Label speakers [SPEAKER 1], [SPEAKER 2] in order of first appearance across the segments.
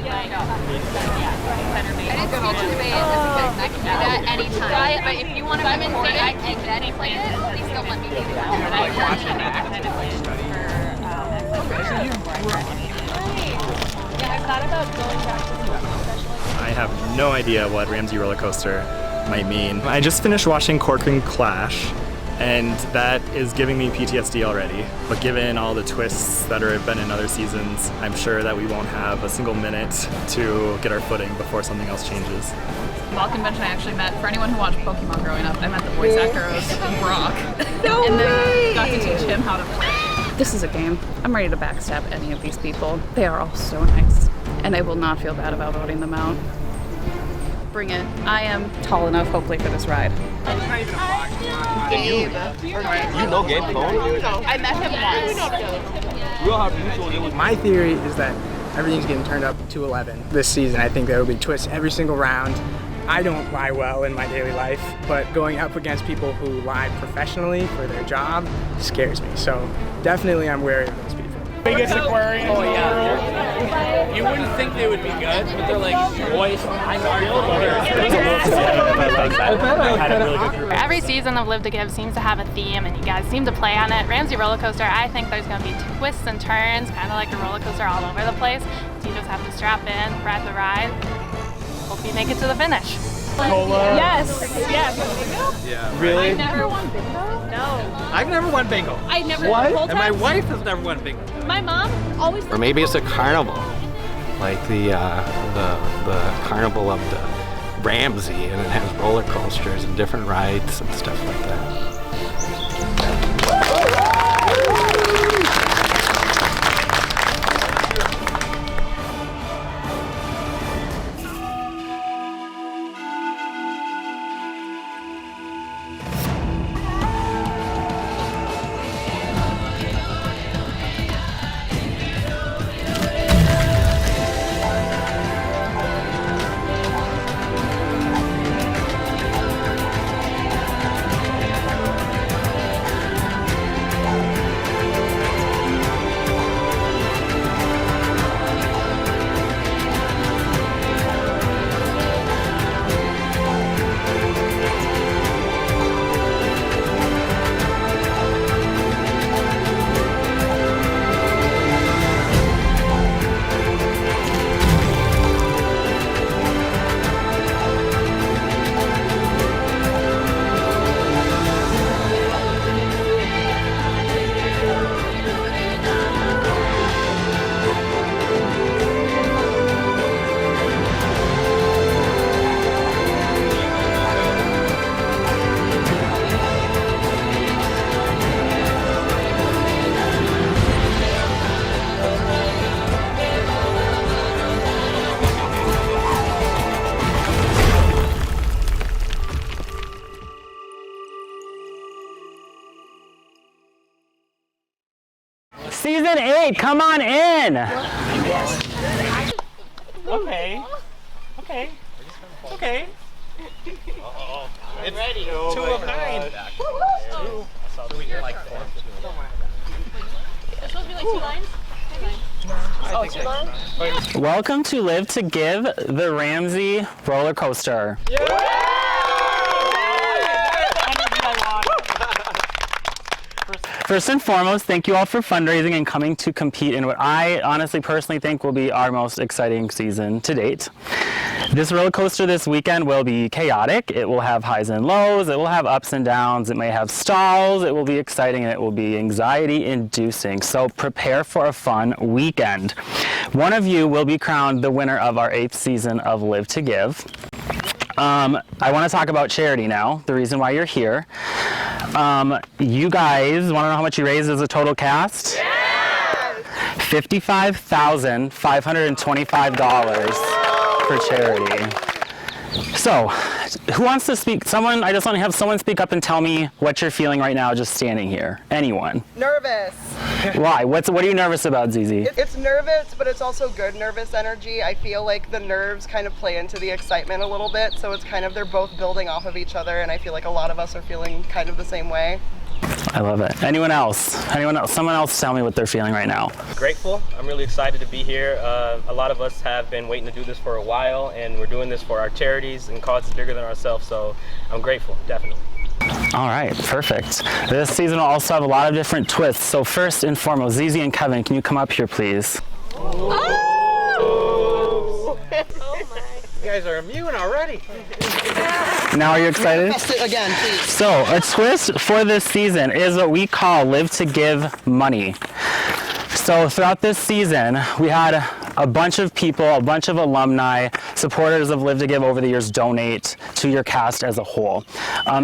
[SPEAKER 1] I didn't teach debate in this place. I can do that anytime. But if you want to record it, I teach it any place. Please don't let me do that. But I watching that kind of plan yeah, I thought about going back to the
[SPEAKER 2] I have no idea what Ramsey Rollercoaster might mean. I just finished watching Corcoran Clash, and that is giving me PTSD already. But given all the twists that have been in other seasons, I'm sure that we won't have a single minute to get our footing before something else changes.
[SPEAKER 3] Ball convention I actually met, for anyone who watched Pokemon growing up, I met the voice actor of Brock.
[SPEAKER 4] No
[SPEAKER 3] and then
[SPEAKER 4] way!
[SPEAKER 3] got to teach him how to play. This is a game. I'm ready to backstab any of these people. They are all so nice, and I will not feel bad about voting them out. Bring it. I am tall enough, hopefully, for this ride.
[SPEAKER 1] Gabe.
[SPEAKER 5] You know Gabe Cone?
[SPEAKER 1] I met him once.
[SPEAKER 4] My theory is that everything's getting turned up to 11 this season. I think there will be twists every single round. I don't lie well in my daily life, but going up against people who lie professionally for their job scares me. So definitely I'm wary of those people.
[SPEAKER 6] Biggest aquarium. Oh yeah. You wouldn't think they would be good, but they're like voice.
[SPEAKER 7] Every season of Live to Give seems to have a theme, and you guys seem to play on it. Ramsey Rollercoaster, I think there's going to be twists and turns, kind of like a roller coaster all over the place. So you just have to strap in, ride the ride. Hope you make it to the finish.
[SPEAKER 6] Cola.
[SPEAKER 7] Yes.
[SPEAKER 6] Yeah. Really?
[SPEAKER 7] I've never won bingo. No.
[SPEAKER 6] I've never won bingo.
[SPEAKER 7] I never.
[SPEAKER 6] What?
[SPEAKER 7] The whole
[SPEAKER 6] And my
[SPEAKER 7] time,
[SPEAKER 6] wife has never won bingo.
[SPEAKER 7] my mom always.
[SPEAKER 5] Or maybe it's a carnival, like the carnival of the Ramsey, and it has roller coasters and different rides and stuff like that.
[SPEAKER 8] Season 8, come on in!
[SPEAKER 6] Okay. Okay. Okay. It's ready. 2 of 9.
[SPEAKER 7] It's supposed to be like 2 lines.
[SPEAKER 6] Oh, 2 lines?
[SPEAKER 8] Welcome to Live to Give, the Ramsey roller coaster. First and foremost, thank you all for fundraising and coming to compete in what I honestly personally think will be our most exciting season to date. This roller coaster this weekend will be chaotic. It will have highs and lows, it will have ups and downs, it may have stalls, it will be exciting, and it will be anxiety inducing. So prepare for a fun weekend. One of you will be crowned the winner of our 8th season of Live to Give. I want to talk about charity now, the reason why you're here. You guys want to know how much you raised as a total cast? Yes! $55,525 for charity. So, who wants to speak? Someone, I just want to have someone speak up and tell me what you're feeling right now just standing here. Anyone?
[SPEAKER 9] Nervous.
[SPEAKER 8] Why? What are you nervous about, ZZ?
[SPEAKER 9] It's nervous, but it's also good nervous energy. I feel like the nerves kind of play into the excitement a little bit, so it's kind of, they're both building off of each other, and I feel like a lot of us are feeling kind of the same way.
[SPEAKER 8] I love it. Anyone else? Anyone else? Someone else tell me what they're feeling right now.
[SPEAKER 10] Grateful. I'm really excited to be here. A lot of us have been waiting to do this for a while, and we're doing this for our charities and causes bigger than ourselves, so I'm grateful, definitely.
[SPEAKER 8] All right, perfect. This season will also have a lot of different twists. So first and foremost, Zizi and Kevin, can you come up here, please?
[SPEAKER 9] Oh my.
[SPEAKER 6] You guys are immune already.
[SPEAKER 8] Now are you excited?
[SPEAKER 9] Test it again, please.
[SPEAKER 8] So a twist for this season is what we call Live to Give Money. So throughout this season, we had a bunch of people, a bunch of alumni, supporters of Live to Give over the years donate to your cast as a whole.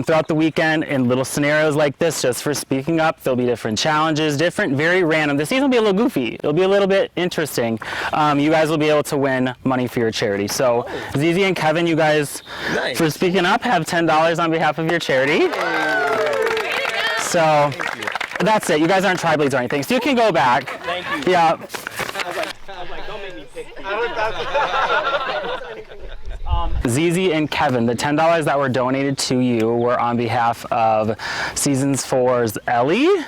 [SPEAKER 8] Throughout the weekend, in little scenarios like this, just for speaking up, there'll be different challenges, different, very random. The season will be a little goofy. It'll be a little bit interesting. You guys will be able to win money for your charity. So Zizi and Kevin, you guys, for speaking up, have $10 on behalf of your charity. So that's it. You guys aren't tri-blades or anything, so you can go back.
[SPEAKER 10] Thank you.
[SPEAKER 8] Yeah.
[SPEAKER 10] I was like, don't make me pick.
[SPEAKER 8] Zizi and Kevin, the $10 that were donated to you were on behalf of Seasons 4's Ellie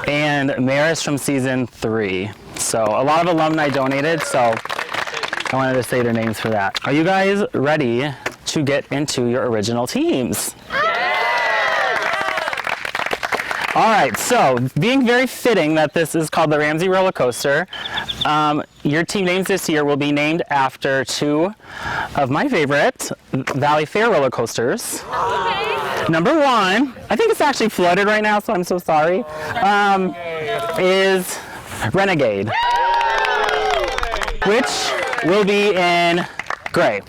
[SPEAKER 8] and Maris from Season 3. So a lot of alumni donated, so I wanted to say their names for that. Are you guys ready to get into your original teams? All right, so being very fitting that this is called the Ramsey Rollercoaster, your team names this year will be named after two of my favorite Valley Fair roller coasters. Okay. Number one, I think it's actually flooded right now, so I'm so sorry, is Renegade, which will be in gray.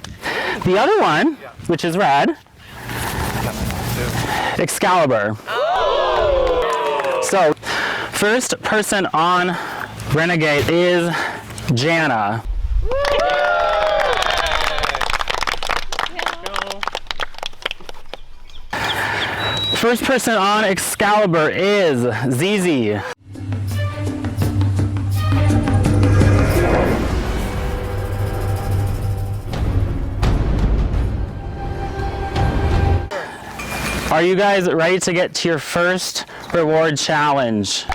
[SPEAKER 8] The other one, which is red, Excalibur. So, first person on Renegade is Jana. First person on Excalibur is Zizi. Are you guys ready to get to your first reward challenge?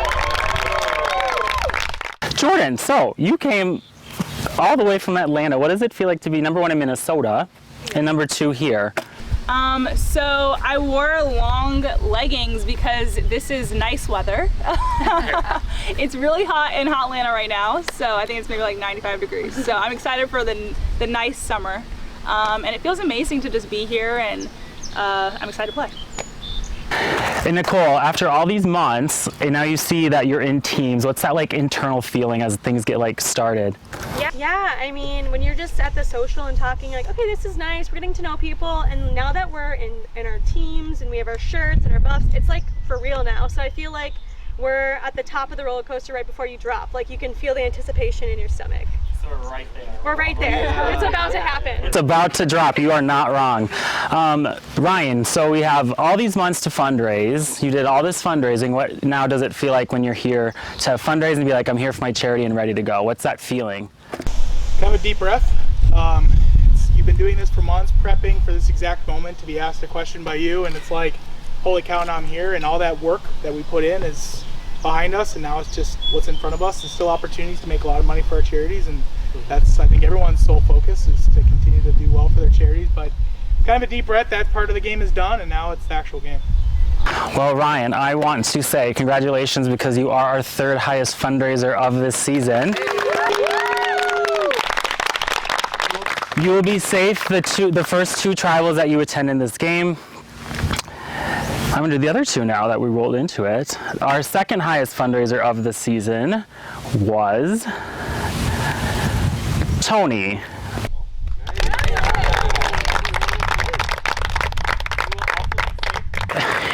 [SPEAKER 8] Jordan, so you came all the way from Atlanta. What does it feel like to be number one in Minnesota and number two here?
[SPEAKER 11] So I wore long leggings because this is nice weather. It's really hot in Hotlanta right now, so I think it's maybe like 95 degrees. So I'm excited for the nice summer. And it feels amazing to just be here, and I'm excited to play.
[SPEAKER 8] And Nicole, after all these months, and now you see that you're in teams, what's that like internal feeling as things get like started?
[SPEAKER 12] Yeah, I mean, when you're just at the social and talking like, okay, this is nice, we're getting to know people, and now that we're in our teams and we have our shirts and our buffs, it's like for real now. So I feel like we're at the top of the roller coaster right before you drop. Like you can feel the anticipation in your stomach.
[SPEAKER 8] So we're right there.
[SPEAKER 12] We're right there. Yeah. It's about to happen.
[SPEAKER 8] It's about to drop. You are not wrong. Ryan, so we have all these months to fundraise. You did all this fundraising. What now does it feel like when you're here to fundraise and be like, I'm here for my charity and ready to go? What's that feeling?
[SPEAKER 13] Kind of a deep breath. You've been doing this for months, prepping for this exact moment to be asked a question by you, and it's like, holy cow, now I'm here, and all that work that we put in is behind us, and now it's just what's in front of us. There's still opportunities to make a lot of money for our charities, and that's, I think, everyone's sole focus is to continue to do well for their charities. But kind of a deep breath, that part of the game is done, and now it's the actual game.
[SPEAKER 8] Well, Ryan, I want to say congratulations because you are our third highest fundraiser of this season. You will be safe the first two tribals that you attend in this game. I'm going to do the other two now that we rolled into it. Our second highest fundraiser of the season was Tony.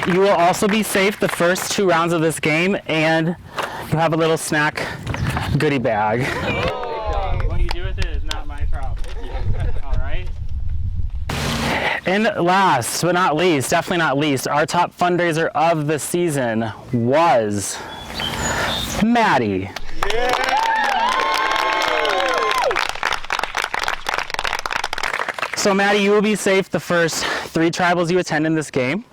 [SPEAKER 8] You will also be safe the first two rounds of this game, and you have a little snack goodie bag.
[SPEAKER 6] What you do with it is not my problem. All right.
[SPEAKER 8] And last but not least, definitely not least, our top fundraiser of the season was Maddie. So Maddie, you will be safe the first three tribals you attend in this game.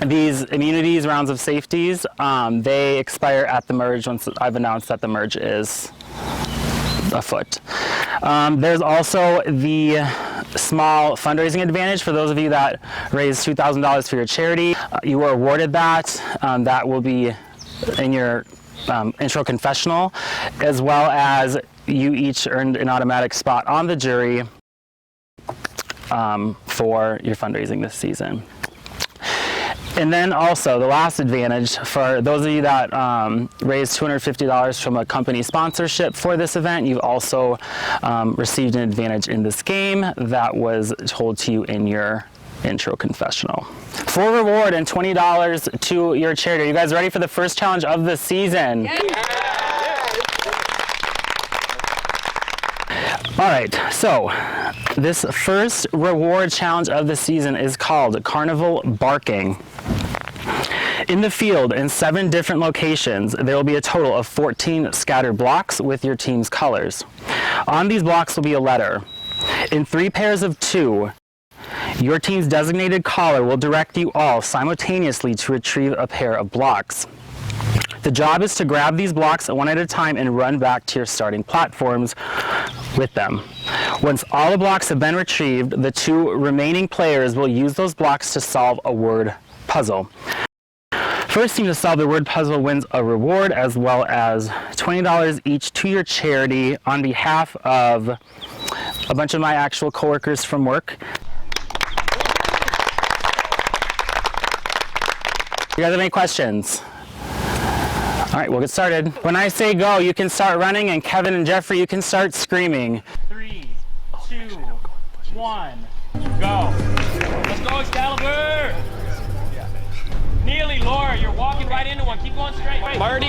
[SPEAKER 8] these immunities, rounds of safeties, they expire at the merge once I've announced that the merge is afoot. There's also the small fundraising advantage for those of you that raise $2,000 for your charity. You were awarded that. That will be in your intro confessional, as well as you each earned an automatic spot on the jury for your fundraising this season. And then also the last advantage for those of you that raised $250 from a company sponsorship for this event, you've also received an advantage in this game that was told to you in your intro confessional. For reward and $20 to your charity. Are you guys ready for the first challenge of the season? Yeah. All right, so this first reward challenge of the season is called Carnival Barking. In the field, in 7 different locations, there will be a total of 14 scattered blocks with your team's colors. On these blocks will be a letter. In 3 pairs of 2, your team's designated caller will direct you all simultaneously to retrieve a pair of blocks. The job is to grab these blocks one at a time and run back to your starting platforms with them. Once all the blocks have been retrieved, the 2 remaining players will use those blocks to solve a word puzzle. First team to solve the word puzzle wins a reward as well as $20 each to your charity on behalf of a bunch of my actual coworkers from work. You guys have any questions? All right, we'll get started. When I say go, you can start running, and Kevin and Jeffrey, you can start screaming.
[SPEAKER 6] 3, 2, 1, go. Let's go, Excalibur! Nearly, Laura, you're walking right into one. Keep going straight.
[SPEAKER 14] Marty,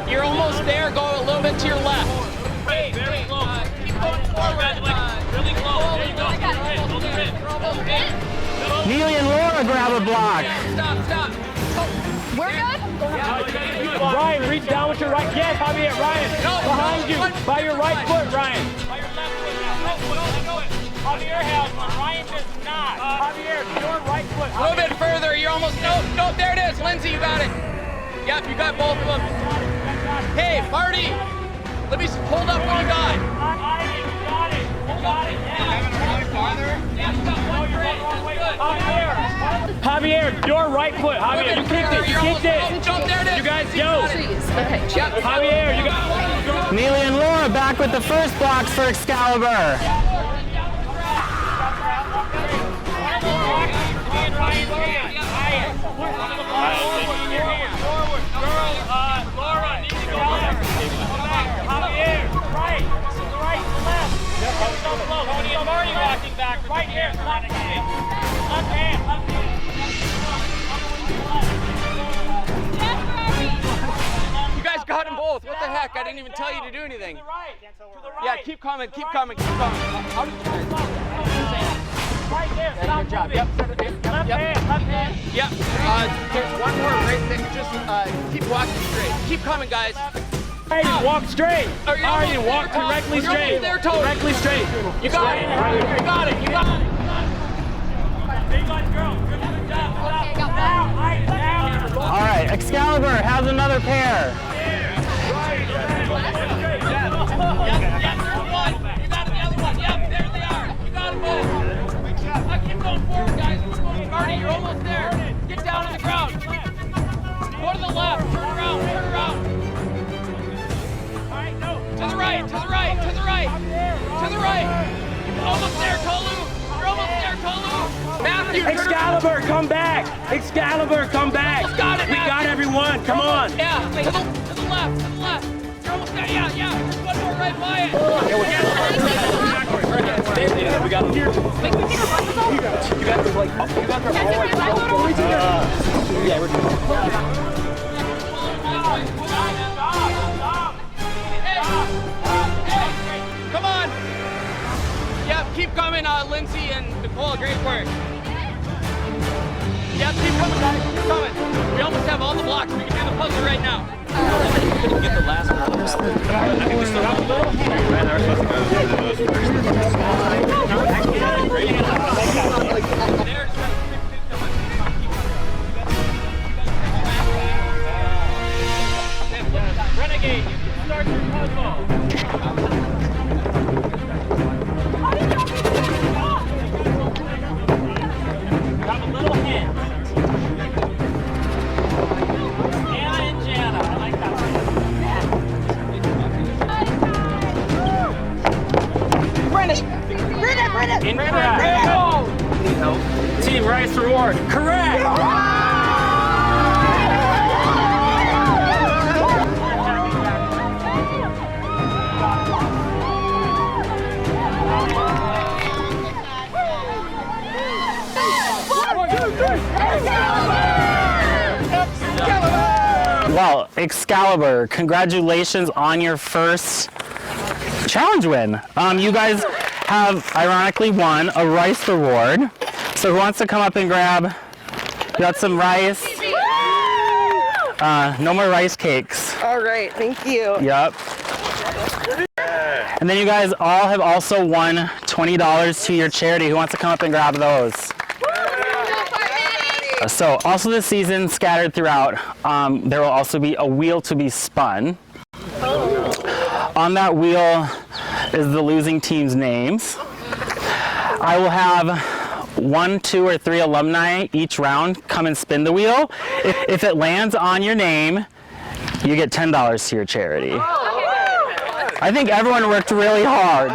[SPEAKER 14] you're almost there. Go a little bit to your left.
[SPEAKER 6] Very close. Keep going forward. Really close. There you go.
[SPEAKER 8] Neely and Laura grab a block.
[SPEAKER 14] Stop.
[SPEAKER 1] We're good?
[SPEAKER 6] Ryan, reach down with your right. Yes, Javier, Ryan. Behind you. By your right foot, Ryan. By your left foot now. Javier has one. Ryan does not. Javier, your right foot.
[SPEAKER 14] A little bit further. You're almost. No, there it is. Lindsay, you got it. Yep, you got both of them. Hey, Marty, let me hold up one guy.
[SPEAKER 6] Got it. Javier, your right foot. Javier, you kicked it.
[SPEAKER 14] Jump, there it is.
[SPEAKER 6] You guys go. Javier, you got it.
[SPEAKER 8] Neely and Laura back with the first blocks for Excalibur.
[SPEAKER 6] Laura, need to go left. Javier, right, left. So close. I'm already walking back. Right here. Left hand.
[SPEAKER 14] You guys got them both. What the heck? I didn't even tell you to do anything.
[SPEAKER 6] To the right.
[SPEAKER 14] Yeah, keep coming.
[SPEAKER 6] Right there. Stop
[SPEAKER 14] good job.
[SPEAKER 6] moving. Left hand.
[SPEAKER 14] Yep. There's one more right there. Just keep walking straight. Keep coming, guys.
[SPEAKER 6] Hey, walk straight. Arden, walk directly straight. Directly straight. You got it. Big one, girl. Good job.
[SPEAKER 1] Okay, got that.
[SPEAKER 8] All right, Excalibur has another pair.
[SPEAKER 6] Yep, there's one. You got the other one. Yep, there they are. You got them both. Keep going forward, guys. Marty, you're almost there. Get down on the ground. Go to the left. Turn around. To the right. Almost there, Tolu. You're almost there, Tolu. Matthew,
[SPEAKER 14] Excalibur, come back.
[SPEAKER 6] Almost got it,
[SPEAKER 14] We got everyone. Come on.
[SPEAKER 6] Yeah, to the left. You're almost there. Yeah. There's one more right by it.
[SPEAKER 14] We got them. You got them like. Yeah, we're doing it.
[SPEAKER 6] Come on. Yep, keep coming, Lindsay and Nicole. Great work. Yep, keep coming, guys. Keep coming. We almost have all the blocks. We can do the puzzle right now.
[SPEAKER 14] Get the last one. I think we still have a little. Man, I was supposed to go to those first.
[SPEAKER 6] start your puzzle. Have a little hint. Anna and Jana. I like that one. Incorrect. Need help? Team Rice Reward. Correct.
[SPEAKER 8] Well, Excalibur, congratulations on your first challenge win. You guys have ironically won a rice reward. So who wants to come up and grab? You got some rice. No more rice cakes.
[SPEAKER 9] All right, thank you.
[SPEAKER 8] Yep. And then you guys all have also won $20 to your charity. Who wants to come up and grab those? So also this season, scattered throughout, there will also be a wheel to be spun. On that wheel is the losing team's names. I will have 1, 2, or 3 alumni each round come and spin the wheel. If it lands on your name, you get $10 to your charity. I think everyone worked really hard.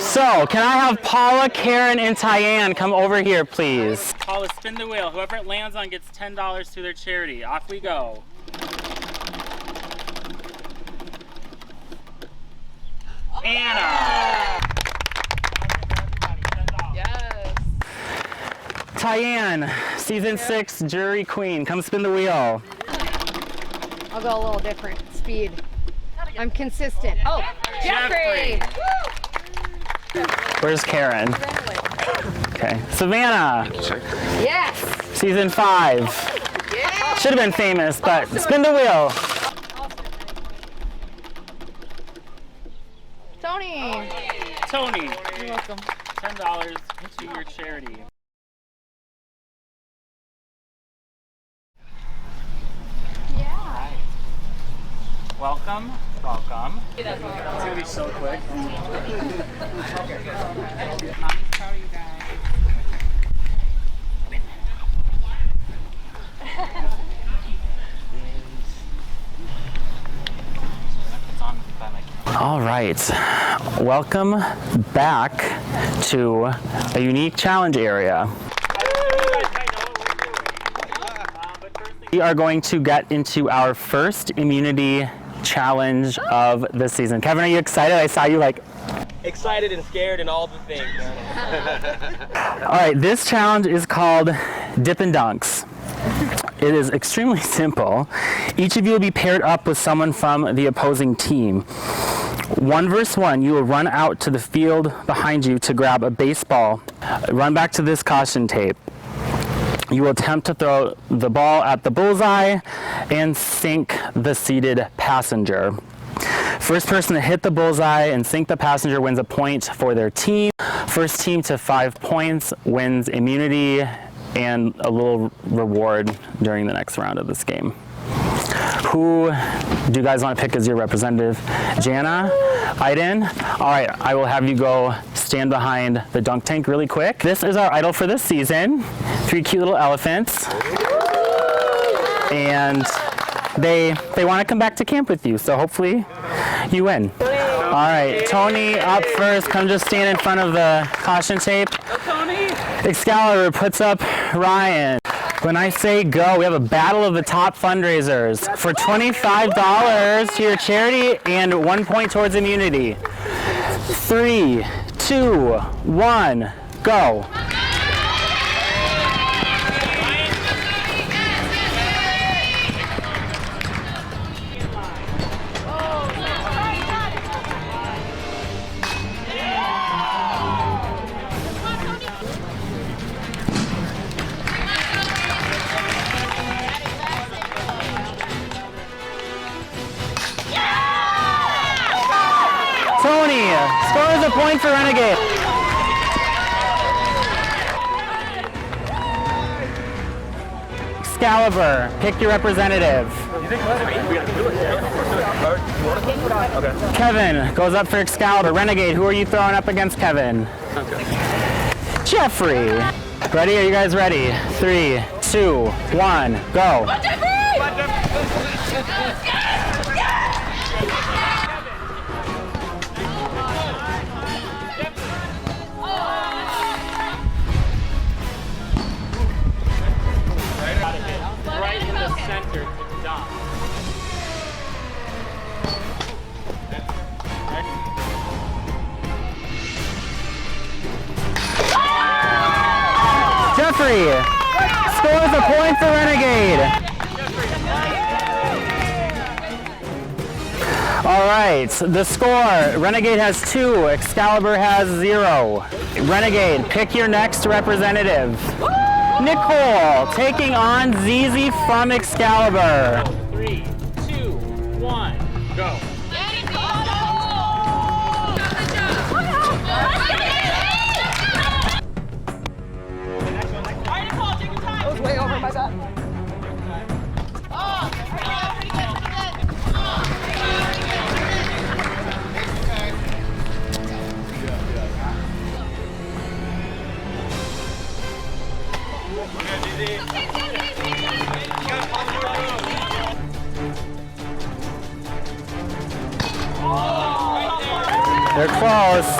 [SPEAKER 8] So, can I have Paula, Karen, and Tyann come over here, please?
[SPEAKER 6] Paula, spin the wheel. Whoever it lands on gets $10 to their charity. Off we go. Anna.
[SPEAKER 1] Yes.
[SPEAKER 8] Tyann, season 6 jury queen, come spin the wheel.
[SPEAKER 15] I'll go a little different. Speed. I'm consistent.
[SPEAKER 1] Oh, Jeffrey.
[SPEAKER 8] Where's Karen? Okay, Savannah.
[SPEAKER 15] Yes.
[SPEAKER 8] Season 5.
[SPEAKER 15] Yeah.
[SPEAKER 8] Should have been famous, but spin the wheel.
[SPEAKER 15] Tony.
[SPEAKER 6] Tony.
[SPEAKER 15] You're welcome.
[SPEAKER 6] $10 to your charity.
[SPEAKER 15] Yeah.
[SPEAKER 6] Welcome. Welcome. It's gonna be so quick. Mommy's proud of you guys.
[SPEAKER 8] All right, welcome back to a unique challenge area. We are going to get into our first immunity challenge of the season. Kevin, are you excited? I saw you like...
[SPEAKER 10] Excited and scared and all the things.
[SPEAKER 8] All right, this challenge is called Dip and Dunks. It is extremely simple. Each of you will be paired up with someone from the opposing team. 1 versus 1, you will run out to the field behind you to grab a baseball. Run back to this caution tape. You will attempt to throw the ball at the bullseye and sink the seated passenger. First person to hit the bullseye and sink the passenger wins a point for their team. First team to 5 points wins immunity and a little reward during the next round of this game. Who do you guys want to pick as your representative? Jana? Aiden? All right, I will have you go stand behind the dunk tank really quick. This is our idol for this season. 3 cute little elephants. And they want to come back to camp with you, so hopefully you win. All right, Tony up first. Come just stand in front of the caution tape.
[SPEAKER 6] Tony!
[SPEAKER 8] Excalibur puts up Ryan. When I say go, we have a battle of the top fundraisers for $25 to your charity and 1 point towards immunity. 3, 2, 1, go. Tony scores a point for Renegade. Excalibur, pick your representative. Kevin goes up for Excalibur. Renegade, who are you throwing up against Kevin? Jeffrey. Ready? Are you guys ready? 3, 2, 1, go.
[SPEAKER 6] Right in the center, dot.
[SPEAKER 8] Jeffrey scores a point for Renegade. All right, the score, Renegade has 2, Excalibur has 0. Renegade, pick your next representative. Nicole, taking on ZZ from Excalibur.
[SPEAKER 6] 3, 2, 1, go.
[SPEAKER 9] That was way over my bad.
[SPEAKER 8] They're close.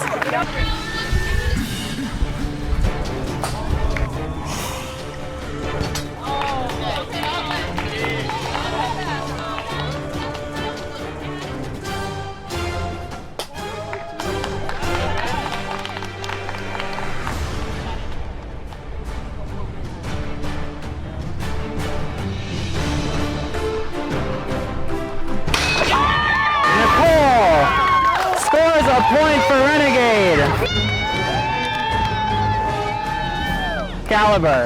[SPEAKER 8] Scores a point for Renegade. Excalibur,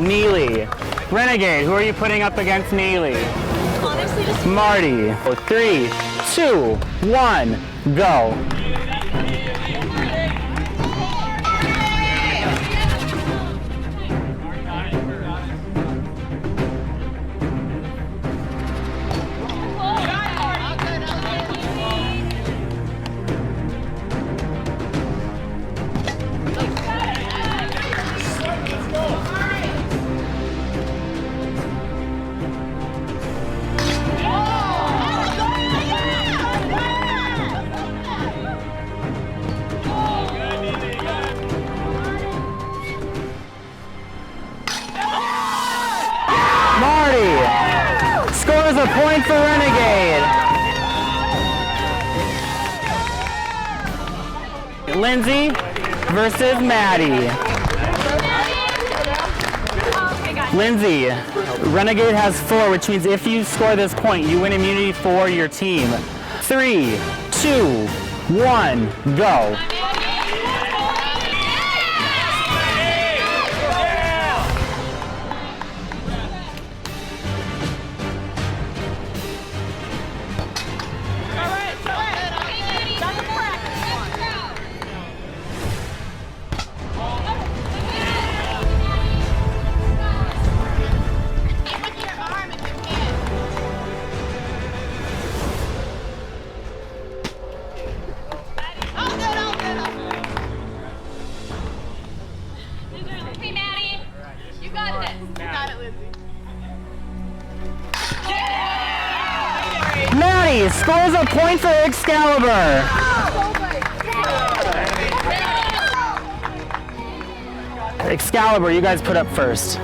[SPEAKER 8] Neely. Renegade, who are you putting up against Neely? Marty. 3, 2, 1, go. Marty scores a point for Renegade. Lindsay versus Maddie. Lindsay, Renegade has 4, which means if you score this point, you win immunity for your team. 3, 2, 1, go. Maddie scores a point for Excalibur. Excalibur, you guys put up first.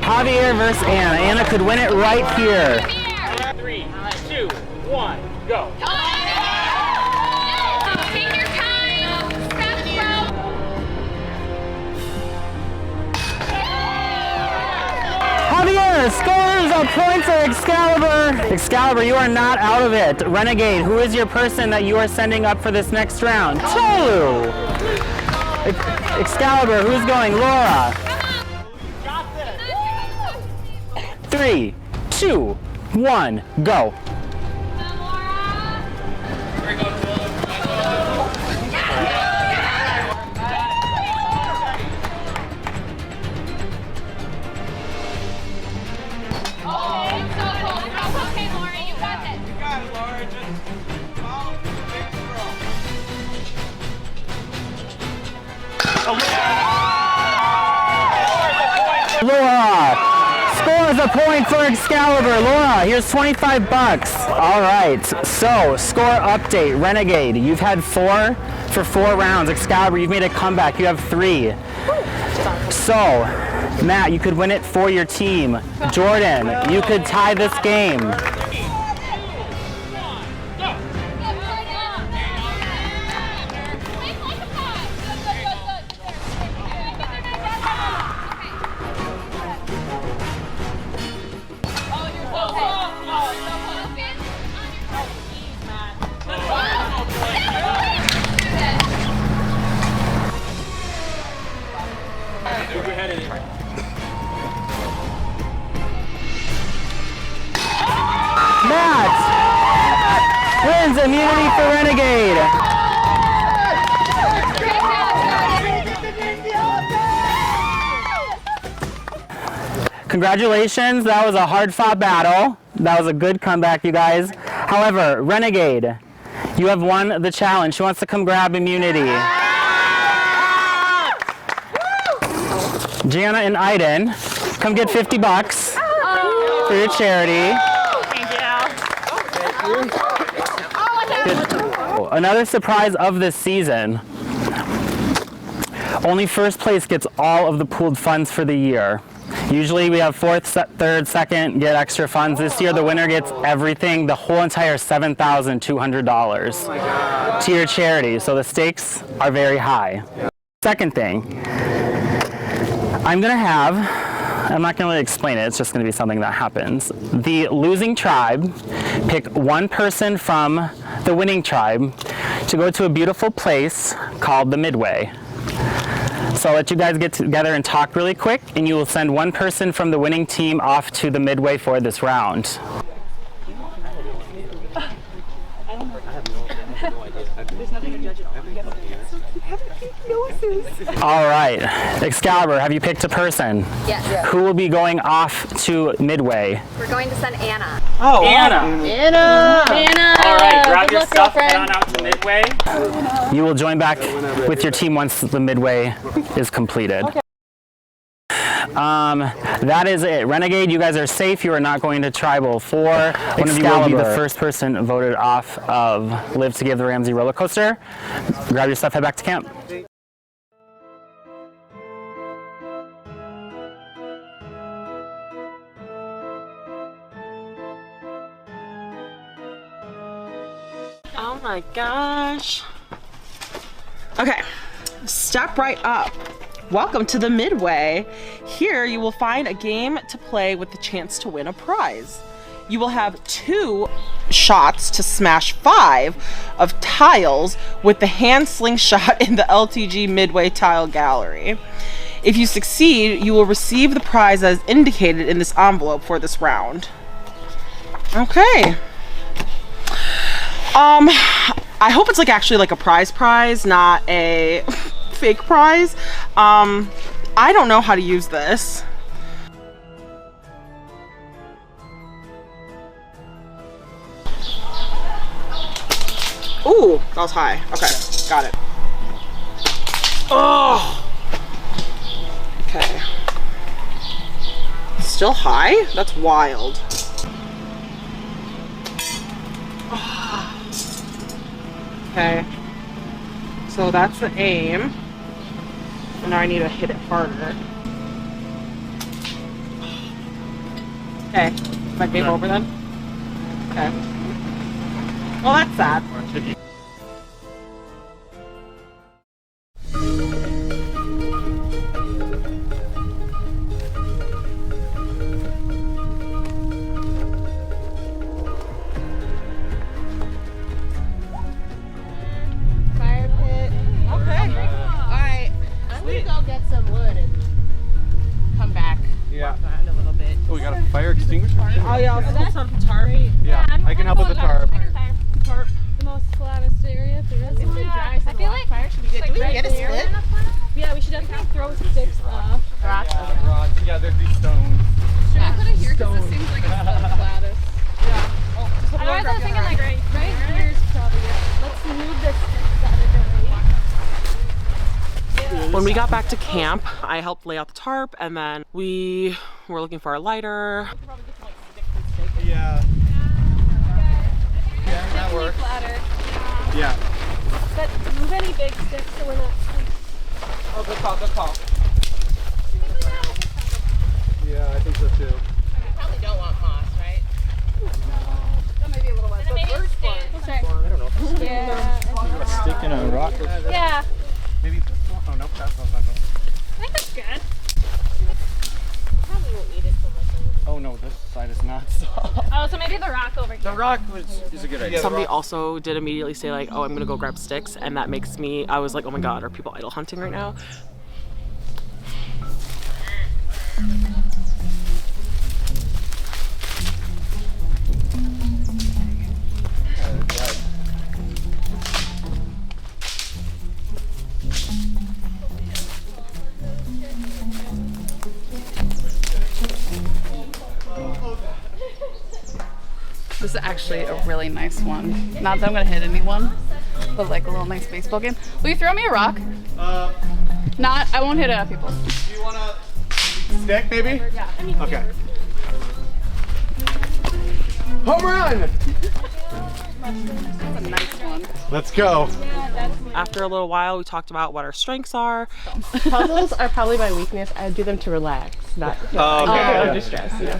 [SPEAKER 8] Javier versus Anna. Anna could win it right here.
[SPEAKER 6] 3, 2, 1, go.
[SPEAKER 1] Take your time. Step slow.
[SPEAKER 8] Javier scores a point for Excalibur. Excalibur, you are not out of it. Renegade, who is your person that you are sending up for this next round? Tolu. Excalibur, who's going? Laura. 3, 2, 1, go. Laura scores a point for Excalibur. Laura, here's 25 bucks. All right, so score update. Renegade, you've had 4 for 4 rounds. Excalibur, you've made a comeback. You have 3. So, Matt, you could win it for your team. Jordan, you could tie this game. Matt wins immunity for Renegade. Congratulations, that was a hard-fought battle. That was a good comeback, you guys. However, Renegade, you have won the challenge. Who wants to come grab immunity? Gianna and Aiden, come get 50 bucks for your charity. Another surprise of this season. Only first place gets all of the pooled funds for the year. Usually we have 4th, 3rd, 2nd get extra funds. This year the winner gets everything, the whole entire $7,200 to your charity. So the stakes are very high. Second thing, I'm not going to really explain it, it's just going to be something that happens. The losing tribe pick one person from the winning tribe to go to a beautiful place called the Midway. So I'll let you guys get together and talk really quick, and you will send one person from the winning team off to the Midway for this round. All right, Excalibur, have you picked a person?
[SPEAKER 1] Yes.
[SPEAKER 8] Who will be going off to Midway?
[SPEAKER 1] We're going to send Anna.
[SPEAKER 8] Oh, Anna.
[SPEAKER 1] Anna.
[SPEAKER 8] All right, grab your
[SPEAKER 1] luck,
[SPEAKER 8] stuff,
[SPEAKER 1] girlfriend.
[SPEAKER 8] head on out to Midway. You will join back with your team once the Midway is completed. Okay. That is it. Renegade, you guys are safe. You are not going to Tribal 4. One of you will be the first person voted off of Live to Give the Ramsey roller coaster. Grab your stuff, head back to camp.
[SPEAKER 16] Oh my gosh. Okay, step right up. Welcome to the Midway. Here you will find a game to play with the chance to win a prize. You will have 2 shots to smash 5 of tiles with the hand slingshot in the LTG Midway tile gallery. If you succeed, you will receive the prize as indicated in this envelope for this round. Okay. I hope it's actually a prize, not a fake prize. I don't know how to use this. Ooh, that was high. Okay, got it. Oh. Okay. Still high? That's wild. Okay, so that's the aim, and now I need to hit it harder. Okay, is my game over then? Okay. Well, that's sad.
[SPEAKER 17] Oh yeah, let's set up the tarp. Yeah, I can help with the tarp.
[SPEAKER 12] Tarp, the most flattest area. If there is one.
[SPEAKER 1] I feel like
[SPEAKER 12] fire should be good. Do we get a split? Yeah, we should definitely throw sticks.
[SPEAKER 17] Rods. Yeah, there's these stones.
[SPEAKER 1] Should I put it here because this seems like it's the flattest?
[SPEAKER 12] Yeah. Oh, just
[SPEAKER 7] I was thinking right
[SPEAKER 16] When we got back to camp, I helped lay out the tarp, and then we were looking for a lighter.
[SPEAKER 13] Yeah. Yeah, that works. Yeah.
[SPEAKER 12] But move any big sticks so we're not.
[SPEAKER 16] Oh, good call, good call.
[SPEAKER 13] Yeah, I think so too.
[SPEAKER 16] Probably don't want moss, right?
[SPEAKER 12] That might be a little wet. But bird fly.
[SPEAKER 13] I don't know.
[SPEAKER 12] Yeah.
[SPEAKER 13] A stick in a rock.
[SPEAKER 12] Yeah.
[SPEAKER 13] Maybe this one. Oh no, that's not.
[SPEAKER 12] I think that's good.
[SPEAKER 16] Probably won't need it so much.
[SPEAKER 13] Oh no, this side is not soft.
[SPEAKER 12] Oh, so maybe the rock over here.
[SPEAKER 13] The rock is a good idea.
[SPEAKER 16] Somebody also did immediately say like, oh, I'm gonna go grab sticks, and that makes me, I was like, oh my god, are people idle hunting right now?
[SPEAKER 3] This is actually a really nice one. Not that I'm gonna hit anyone, but like a little nice baseball game. Will you throw me a rock? Not, I won't hit it at people.
[SPEAKER 13] Do you want a stick maybe?
[SPEAKER 3] Yeah.
[SPEAKER 13] Okay. Home run!
[SPEAKER 3] That's a nice one.
[SPEAKER 13] Let's go.
[SPEAKER 16] After a little while, we talked about what our strengths are.
[SPEAKER 18] Puzzles are probably my weakness. I do them to relax, not under stress. You know?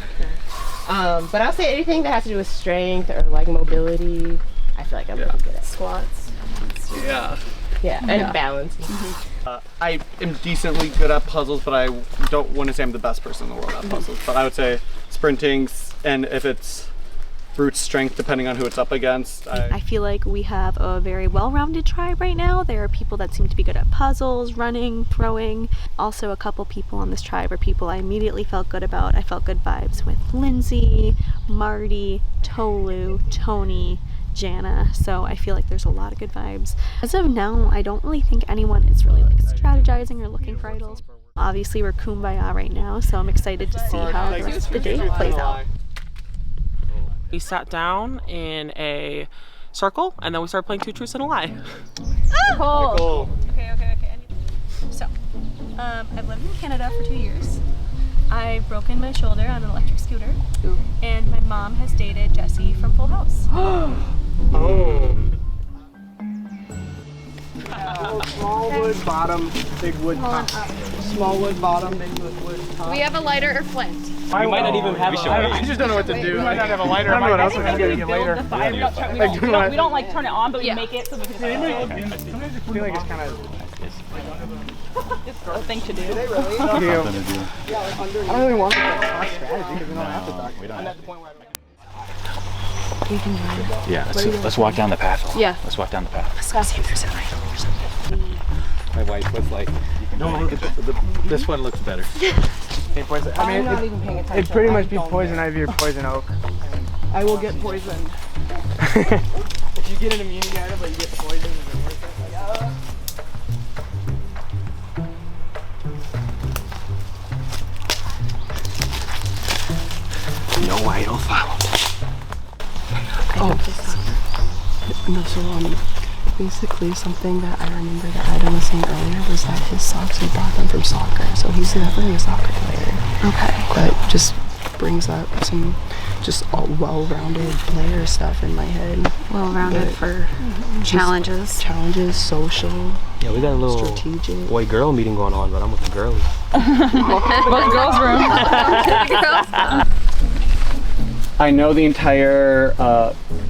[SPEAKER 18] But I'll say anything that has to do with strength or like mobility, I feel like I'm really good at.
[SPEAKER 3] Squats.
[SPEAKER 13] Yeah.
[SPEAKER 18] Yeah, and balance.
[SPEAKER 17] I am decently good at puzzles, but I don't want to say I'm the best person in the world at puzzles. But I would say sprinting, and if it's brute strength, depending on who it's up against.
[SPEAKER 12] I feel like we have a very well-rounded tribe right now. There are people that seem to be good at puzzles, running, throwing. Also, a couple people on this tribe are people I immediately felt good about. I felt good vibes with Lindsay, Marty, Tolu, Tony, Jana, so I feel like there's a lot of good vibes. As of now, I don't really think anyone is really like strategizing or looking for idols. Obviously, we're kumbaya right now, so I'm excited to see how the rest of the day plays out.
[SPEAKER 16] We sat down in a circle, and then we started playing Two Truths and a Lie.
[SPEAKER 12] Cool. Okay. So, I've lived in Canada for 2 years. I've broken my shoulder on an electric scooter. Ooh. And my mom has dated Jesse from Full House.
[SPEAKER 13] Small wood bottom, big wood top. Small wood bottom, big wood top.
[SPEAKER 3] We have a lighter or flint.
[SPEAKER 10] We might not even have
[SPEAKER 13] I just don't know what to do. We might not have a lighter. I don't know what else we're going to get later.
[SPEAKER 11] We don't like turn it on, but we make it so we can
[SPEAKER 13] I feel like it's kind of...
[SPEAKER 11] It's a thing to do.
[SPEAKER 13] I don't really want to talk strategy because we don't have to talk. I'm at the point where
[SPEAKER 19] Yeah, let's walk down the path.
[SPEAKER 3] Yeah.
[SPEAKER 19] Let's walk down the path.
[SPEAKER 3] Let's go see if there's an idol or something.
[SPEAKER 19] My wife was like, no, this one looks better.
[SPEAKER 4] I'm not even paying attention. It'd pretty much be poison ivy or poison oak.
[SPEAKER 11] I will get poisoned.
[SPEAKER 4] If you get an immunity item but you get poisoned, is it worth it? Yeah.
[SPEAKER 5] No idol found.
[SPEAKER 18] Basically something that I remember that Adam was saying earlier was that his socks, he bought them from soccer, so he's definitely a soccer player. Okay. But just brings up some just all well-rounded player stuff in my head.
[SPEAKER 3] Well-rounded for challenges.
[SPEAKER 18] Challenges, social.
[SPEAKER 10] Yeah, we got a little
[SPEAKER 18] strategic.
[SPEAKER 10] boy-girl meeting going on, but I'm with the girls.
[SPEAKER 11] Girls' room.
[SPEAKER 17] I know the entire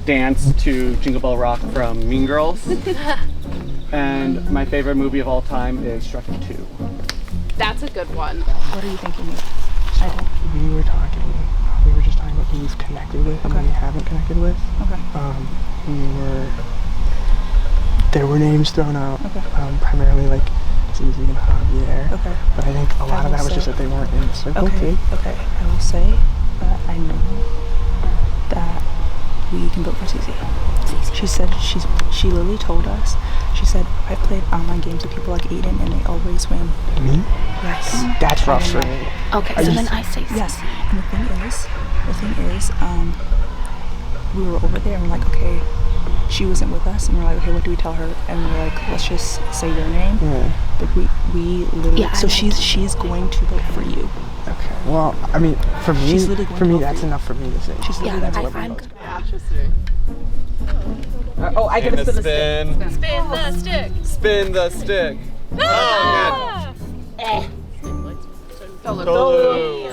[SPEAKER 17] dance to Jingle Bell Rock from Mean Girls. And my favorite movie of all time is Shrek 2.
[SPEAKER 3] That's a good one.
[SPEAKER 18] What are you thinking? We were just talking about who we've connected with and who we haven't connected with.
[SPEAKER 3] Okay.
[SPEAKER 18] There were names thrown out, primarily like Zizi and Javier. Okay. But I think a lot of that was just that they weren't in the circle too. Okay. I will say that I know that we can vote for Zizi. She said she literally told us. She said, I've played online games with people like Aiden and they always win.
[SPEAKER 4] Me?
[SPEAKER 18] Yes.
[SPEAKER 4] That's rough for me.
[SPEAKER 3] Okay, so then I say
[SPEAKER 18] yes. And the thing is, we were over there and we're like, okay,
[SPEAKER 11] she wasn't with us, and we're like, okay, what do we tell her? And we're like, let's just say your name.
[SPEAKER 18] Yeah.
[SPEAKER 11] Like we literally.
[SPEAKER 15] Yeah,
[SPEAKER 11] so she's going to vote for you.
[SPEAKER 18] Okay. Well, I mean, for me,
[SPEAKER 11] She's literally going to vote
[SPEAKER 18] that's
[SPEAKER 11] for you.
[SPEAKER 18] enough for me to say.
[SPEAKER 11] She's literally
[SPEAKER 15] Yeah,
[SPEAKER 11] going to
[SPEAKER 15] I'm
[SPEAKER 11] vote for you.
[SPEAKER 16] Oh, I get to spin the
[SPEAKER 17] spin.
[SPEAKER 1] Spin the stick.
[SPEAKER 17] Spin the stick.
[SPEAKER 1] Ah!
[SPEAKER 17] Tolu.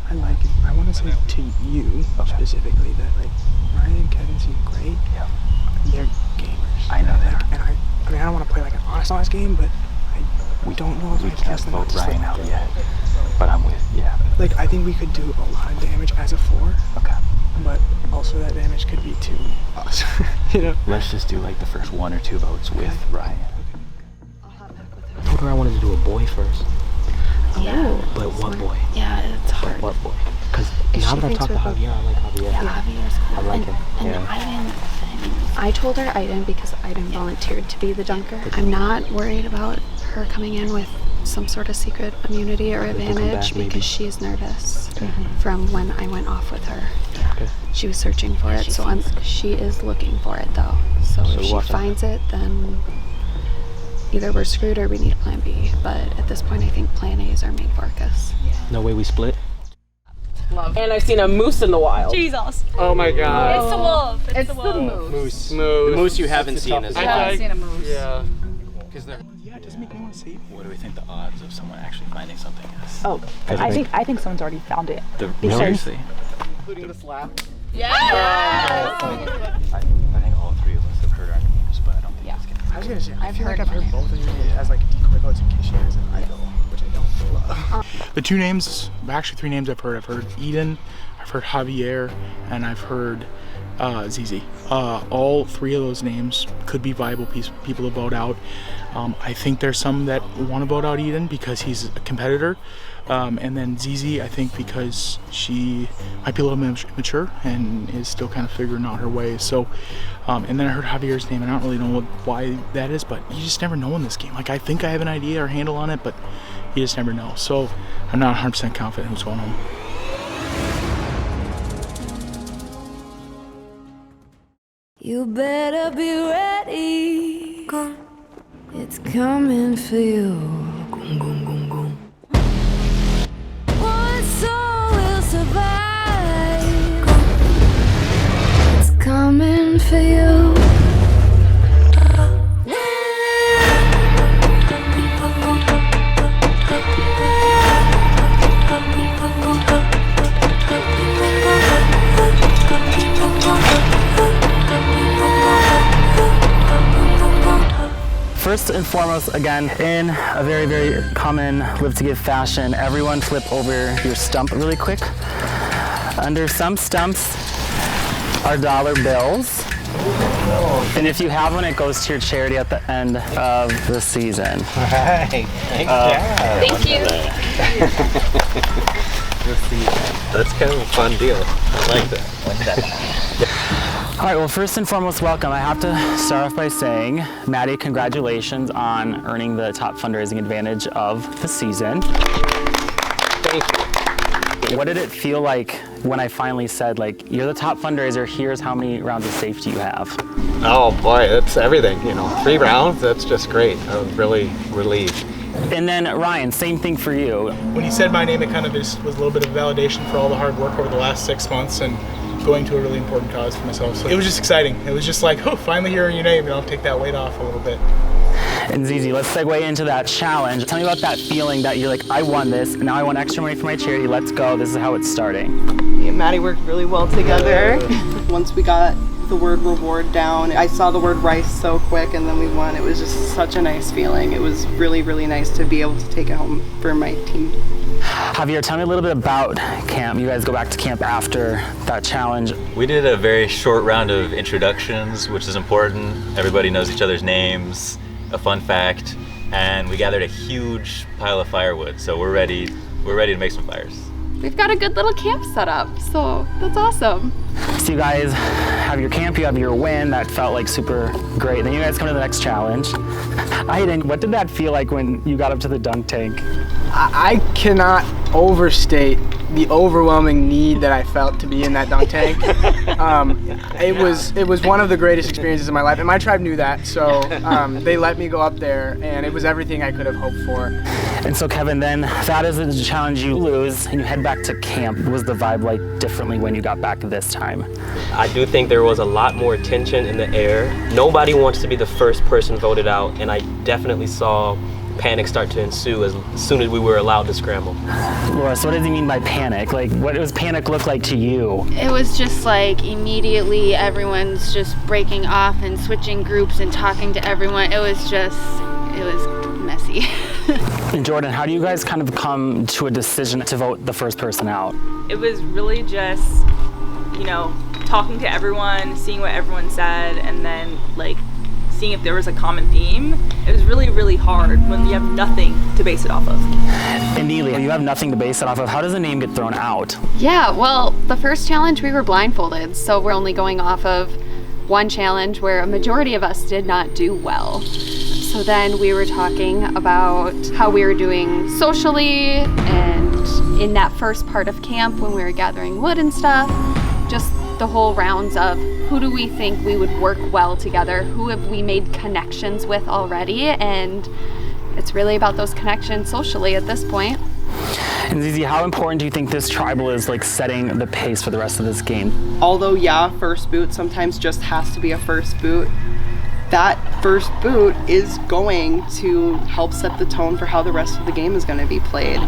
[SPEAKER 18] I like it. I want to say to you specifically that like Ryan and Kevin seem great. Yeah. They're gamers.
[SPEAKER 20] I know they are.
[SPEAKER 18] And I mean, I don't want to play like an honest game, but I don't know if I trust them
[SPEAKER 20] vote
[SPEAKER 18] to
[SPEAKER 20] Ryan out yet. But I'm with,
[SPEAKER 18] Like, I think we could do a lot of damage as a 4.
[SPEAKER 20] Okay.
[SPEAKER 18] But also that damage could be to us. You know?
[SPEAKER 20] Let's just do like the first 1 or 2 votes with Ryan. I told her I wanted to do a boy first.
[SPEAKER 15] Yeah.
[SPEAKER 20] But what boy?
[SPEAKER 15] Yeah, it's hard.
[SPEAKER 20] What boy? Because now that I've talked to Javier, I like Javier.
[SPEAKER 15] Yeah, Javier's cool.
[SPEAKER 20] I like him.
[SPEAKER 15] And I told her Aiden because Aiden volunteered to be the dunker. I'm not worried about her coming in with some sort of secret immunity or advantage because she's nervous from when I went off with her.
[SPEAKER 20] Okay.
[SPEAKER 15] She was searching for it, so she is looking for it though. So if she finds it, then either we're screwed or we need a plan B. But at this point, I think plan A is our main focus.
[SPEAKER 20] No way we split?
[SPEAKER 16] Love. And I've seen a moose in the wild.
[SPEAKER 11] Jesus.
[SPEAKER 17] Oh my god.
[SPEAKER 11] It's the wolf.
[SPEAKER 15] It's the wolf.
[SPEAKER 17] Moose.
[SPEAKER 19] The moose you haven't seen is
[SPEAKER 11] I haven't seen a moose.
[SPEAKER 17] Yeah.
[SPEAKER 20] Because they're.
[SPEAKER 18] Yeah, it doesn't make me want to say it.
[SPEAKER 20] What do we think the odds of someone actually finding something is?
[SPEAKER 11] Oh, I think someone's already found it.
[SPEAKER 20] Seriously?
[SPEAKER 17] Including the slap.
[SPEAKER 11] Yeah.
[SPEAKER 20] I think all 3 of us have heard our names, but I don't think it's going to.
[SPEAKER 18] I was gonna say, I feel like I've heard both of your names as like decoy votes and Kish shares and Idol, which I don't love.
[SPEAKER 13] The 2 names, actually 3 names I've heard Eden, I've heard Javier, and I've heard ZZ. All 3 of those names could be viable people to vote out. I think there's some that want to vote out Eden because he's a competitor. And then ZZ, I think because she might be a little mature and is still kind of figuring out her ways. So, and then I heard Javier's name, and I don't really know why that is, but you just never know in this game. Like, I think I have an idea or handle on it, but you just never know. So I'm not 100% confident who's going home.
[SPEAKER 21] You better be ready. It's coming for you. One soul will survive. It's coming for you.
[SPEAKER 8] First and foremost, again, in a very, very common Live to Give fashion, everyone flip over your stump really quick. Under some stumps are dollar bills. And if you have one, it goes to your charity at the end of the season.
[SPEAKER 19] Right.
[SPEAKER 1] Thank you.
[SPEAKER 19] That's kind of a fun deal. I like that.
[SPEAKER 8] All right, well, first and foremost, welcome. I have to start off by saying, Maddie, congratulations on earning the top fundraising advantage of the season.
[SPEAKER 19] Thank you.
[SPEAKER 8] What did it feel like when I finally said, like, you're the top fundraiser, here's how many rounds of safety you have?
[SPEAKER 19] Oh boy, that's everything, 3 rounds, that's just great. I was really relieved.
[SPEAKER 8] And then Ryan, same thing for you.
[SPEAKER 13] When he said my name, it kind of was a little bit of validation for all the hard work over the last 6 months and going to a really important cause for myself. So it was just exciting. It was just like, oh, finally hearing your name, take that weight off a little bit.
[SPEAKER 8] And Zizi, let's segue into that challenge. Tell me about that feeling that you're like, I won this, and now I want extra money for my charity, let's go, this is how it's starting.
[SPEAKER 9] Me and Maddie worked really well together. Once we got the word reward down, I saw the word rice so quick, and then we won. It was just such a nice feeling. It was really, really nice to be able to take it home for my team.
[SPEAKER 8] Javier, tell me a little bit about camp. You guys go back to camp after that challenge.
[SPEAKER 22] We did a very short round of introductions, which is important. Everybody knows each other's names, a fun fact, and we gathered a huge pile of firewood. So we're ready to make some fires.
[SPEAKER 3] We've got a good little camp set up, so that's awesome.
[SPEAKER 8] So you guys have your camp, you have your win, that felt like super great. Then you guys come to the next challenge. Aiden, what did that feel like when you got up to the dunk tank?
[SPEAKER 4] I cannot overstate the overwhelming need that I felt to be in that dunk tank. It was one of the greatest experiences of my life, and my tribe knew that, so they let me go up there, and it was everything I could have hoped for.
[SPEAKER 8] And so Kevin, then that is a challenge you lose, and you head back to camp. What was the vibe like differently when you got back this time?
[SPEAKER 10] I do think there was a lot more tension in the air. Nobody wants to be the first person voted out, and I definitely saw panic start to ensue as soon as we were allowed to scramble.
[SPEAKER 8] Laura, so what does he mean by panic? Like, what does panic look like to you?
[SPEAKER 1] It was just like immediately everyone's just breaking off and switching groups and talking to everyone. It was messy.
[SPEAKER 8] And Jordan, how do you guys kind of come to a decision to vote the first person out?
[SPEAKER 11] It was really just, you know, talking to everyone, seeing what everyone said, and then like seeing if there was a common theme. It was really, really hard when you have nothing to base it off of.
[SPEAKER 8] And Neely, you have nothing to base it off of. How does a name get thrown out?
[SPEAKER 15] Yeah, well, the first challenge we were blindfolded, so we're only going off of one challenge where a majority of us did not do well. So then we were talking about how we were doing socially and in that first part of camp when we were gathering wood and stuff, just the whole rounds of who do we think we would work well together, who have we made connections with already, and it's really about those connections socially at this point.
[SPEAKER 8] And Zizi, how important do you think this tribal is, like, setting the pace for the rest of this game?
[SPEAKER 9] Although, yeah, first boot sometimes just has to be a first boot, that first boot is going to help set the tone for how the rest of the game is going to be played.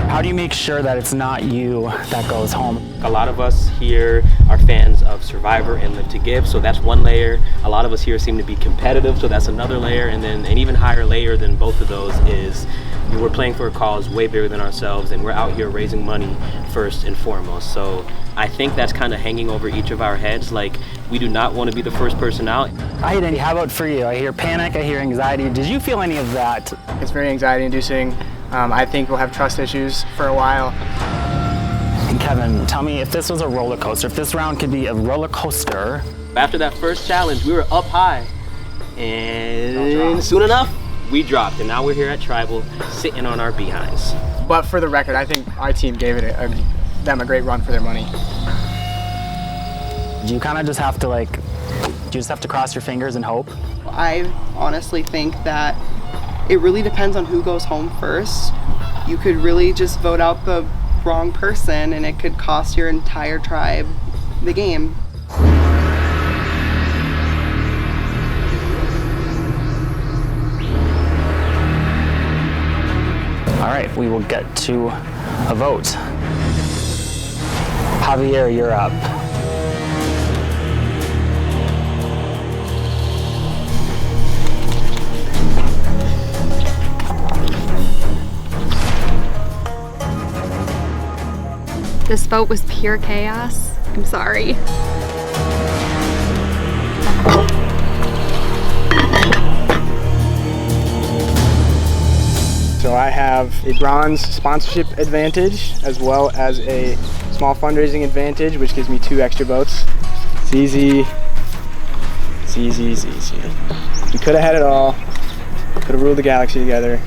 [SPEAKER 8] How do you make sure that it's not you that goes home?
[SPEAKER 10] A lot of us here are fans of Survivor and Live to Give, so that's one layer. A lot of us here seem to be competitive, so that's another layer. And then an even higher layer than both of those is we're playing for a cause way bigger than ourselves, and we're out here raising money first and foremost. So I think that's kind of hanging over each of our heads. Like, we do not want to be the first person out.
[SPEAKER 8] Aiden, how about for you? I hear panic, I hear anxiety. Did you feel any of that?
[SPEAKER 4] It's very anxiety inducing. I think we'll have trust issues for a while.
[SPEAKER 8] And Kevin, tell me, if this was a roller coaster, if this round could be a roller coaster.
[SPEAKER 10] After that first challenge, we were up high, and soon enough, we dropped, and now we're here at Tribal, sitting on our behinds.
[SPEAKER 4] But for the record, I think our team gave it them a great run for their money.
[SPEAKER 8] Do you kind of just have to, like, do you just have to cross your fingers and hope?
[SPEAKER 9] I honestly think that it really depends on who goes home first. You could really just vote out the wrong person and it could cost your entire tribe the game.
[SPEAKER 8] All right, we will get to a vote. Javier, you're up.
[SPEAKER 15] This vote was pure chaos. I'm sorry.
[SPEAKER 4] So I have a bronze sponsorship advantage as well as a small fundraising advantage, which gives me 2 extra votes. ZZ. We could have had it all. Could have ruled the galaxy together.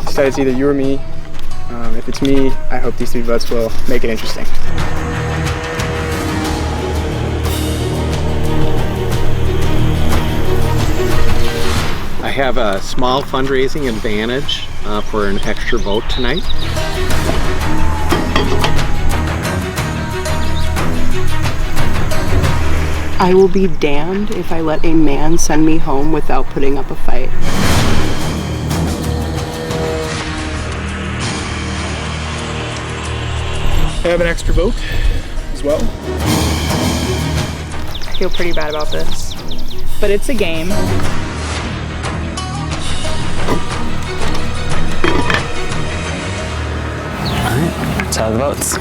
[SPEAKER 4] Decided it's either you or me. If it's me, I hope these 3 votes will make it interesting.
[SPEAKER 19] I have a small fundraising advantage for an extra vote tonight.
[SPEAKER 9] I will be damned if I let a man send me home without putting up a fight.
[SPEAKER 13] I have an extra vote as well.
[SPEAKER 11] I feel pretty bad about this, but it's a game.
[SPEAKER 8] All right, let's have the votes.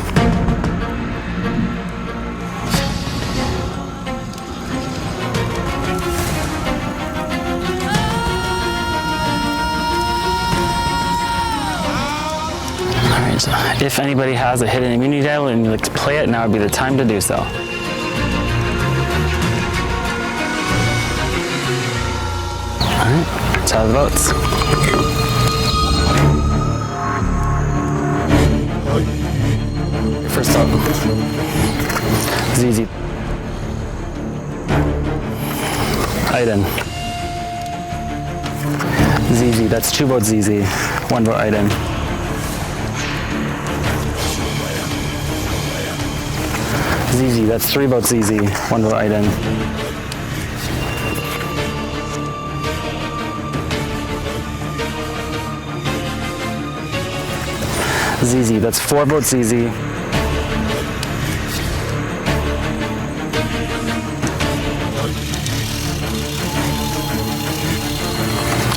[SPEAKER 8] So if anybody has a hidden immunity dial and you'd like to play it, now would be the time to do so. Alright, Tally the votes. First up, ZZ. Aiden. ZZ, that's 2 votes ZZ, 1 vote Aiden. ZZ, that's 3 votes ZZ, 1 vote Aiden. ZZ, that's 4 votes ZZ.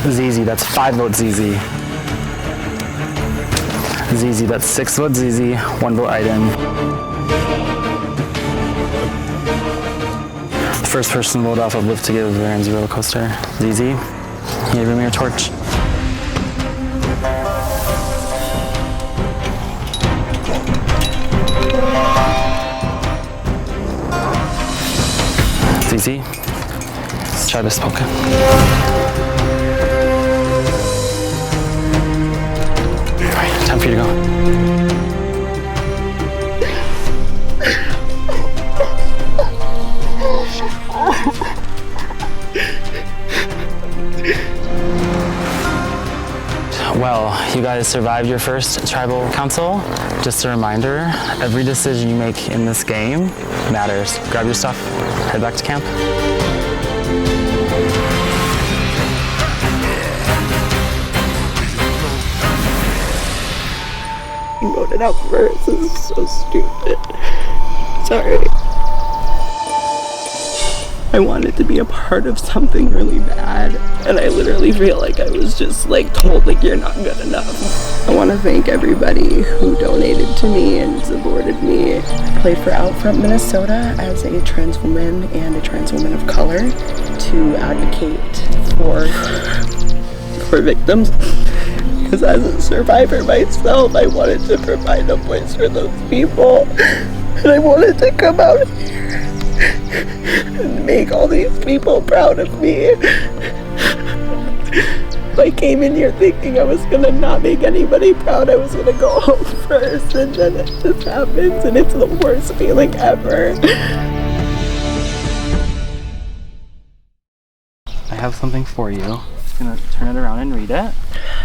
[SPEAKER 8] ZZ, that's 5 votes ZZ. ZZ, that's 6 votes ZZ, 1 vote Aiden. The first person to vote off of Lift to Give Ramsey Rollercoaster. ZZ, can you give me your torch? ZZ, let's try this poke. Time for you to go. Well, you guys survived your first tribal council. Just a reminder, every decision you make in this game matters. Grab your stuff, head back to camp.
[SPEAKER 9] You voted out first. This is so stupid. Sorry. I wanted to be a part of something really bad, and I literally feel like I was just like told like you're not good enough. I want to thank everybody who donated to me and supported me. I played for Outfront Minnesota as a trans woman and a trans woman of color to advocate for victims. Because as a survivor myself, I wanted to provide a voice for those people. And I wanted to come out here and make all these people proud of me. I came in here thinking I was gonna not make anybody proud. I was gonna go home first, and then it just happens, and it's the worst feeling ever.
[SPEAKER 8] I have something for you. Just gonna turn it around and read it.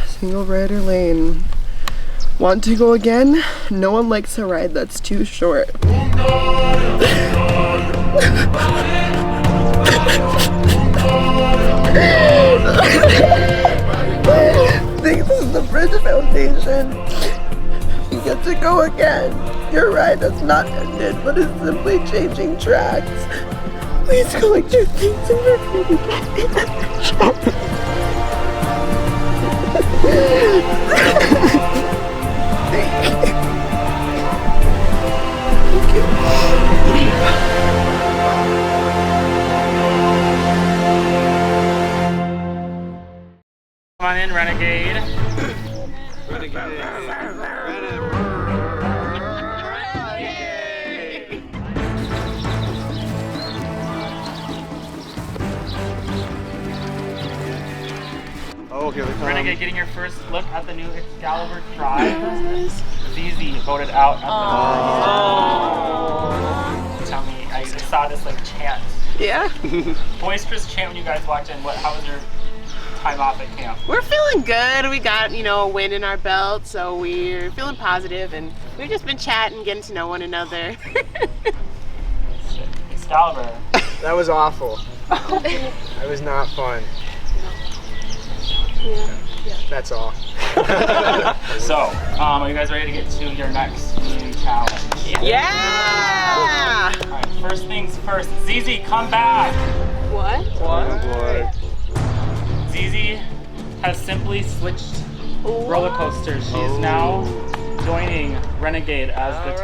[SPEAKER 9] Single rider lane. Want to go again? No one likes a ride that's too short. This is the Bridge Foundation. You get to go again. Your ride has not ended, but is simply changing tracks. Please collect your things and
[SPEAKER 8] Come on in, Renegade.
[SPEAKER 17] Oh, here they come.
[SPEAKER 8] Renegade getting your first look at the new Excalibur tribe. ZZ voted out at the Tell me, I saw this like chant.
[SPEAKER 9] Yeah.
[SPEAKER 8] Boisterous chant when you guys walked in. How was your time off at camp?
[SPEAKER 2] We're feeling good. We got, a wind in our belt, so we're feeling positive, and we've just been chatting, getting to know one another.
[SPEAKER 8] Excalibur.
[SPEAKER 4] That was awful. That was not fun.
[SPEAKER 2] Yeah.
[SPEAKER 4] That's all.
[SPEAKER 8] So, are you guys ready to get to your next new challenge?
[SPEAKER 2] Yeah!
[SPEAKER 8] Alright, first things first. ZZ, come back!
[SPEAKER 2] What?
[SPEAKER 8] Oh boy. ZZ has simply switched roller coasters. She is now joining Renegade as the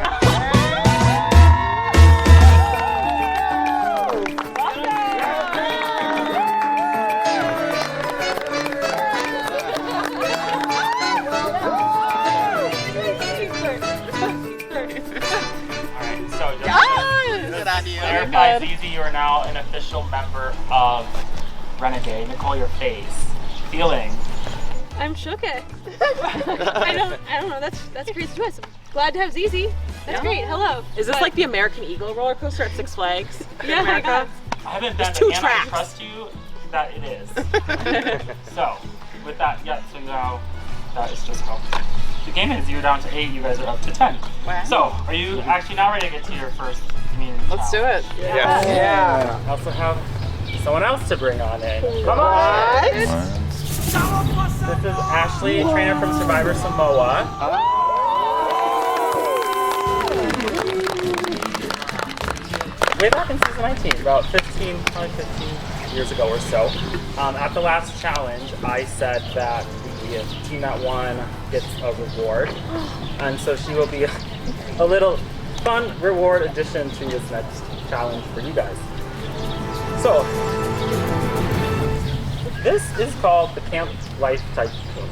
[SPEAKER 8] ZZ, you are now an official member of Renegade. Nicole, your face. feeling?
[SPEAKER 12] I'm shook. I don't know. That's a crazy twist. I'm glad to have Zizi. That's great. Hello.
[SPEAKER 16] Is this like the American Eagle roller coaster at Six Flags?
[SPEAKER 12] Yeah,
[SPEAKER 16] in America?
[SPEAKER 8] I haven't been,
[SPEAKER 16] There's
[SPEAKER 8] but
[SPEAKER 16] 2
[SPEAKER 8] can I
[SPEAKER 16] tracks.
[SPEAKER 8] trust you that it is? So, with that, so now that is just how the game is. You're down to 8, you guys are up to 10.
[SPEAKER 16] Wow.
[SPEAKER 8] So, are you actually now ready to get to your first
[SPEAKER 16] Let's do it.
[SPEAKER 8] Yeah. I also have someone else to bring on in. Come on! This is Ashley, a trainer from Survivor Samoa. Way back in season 19, about 15 years ago or so, at the last challenge, I said that the team that won gets a reward. And so she will be a little fun reward addition to this next challenge for you guys. So, this is called the Camp Life Tycoon.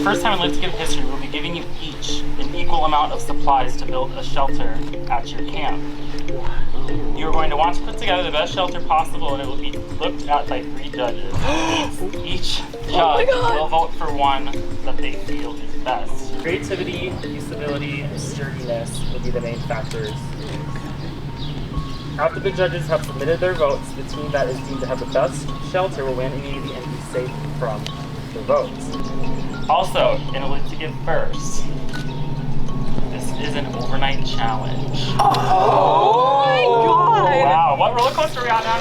[SPEAKER 8] First time in Live to Give history, we'll be giving you each an equal amount of supplies to build a shelter at your camp. You're going to want to put together the best shelter possible, and it will be looked at by 3 judges. Each judge will vote for one that they feel is best. Creativity, usability, and sturdiness will be the main factors. After the judges have submitted their votes, the team that is deemed to have the best shelter will win immunity and be safe from the votes. Also, in a Live to Give first, this is an overnight challenge.
[SPEAKER 12] Oh my god!
[SPEAKER 8] Wow, what roller coaster are we on now?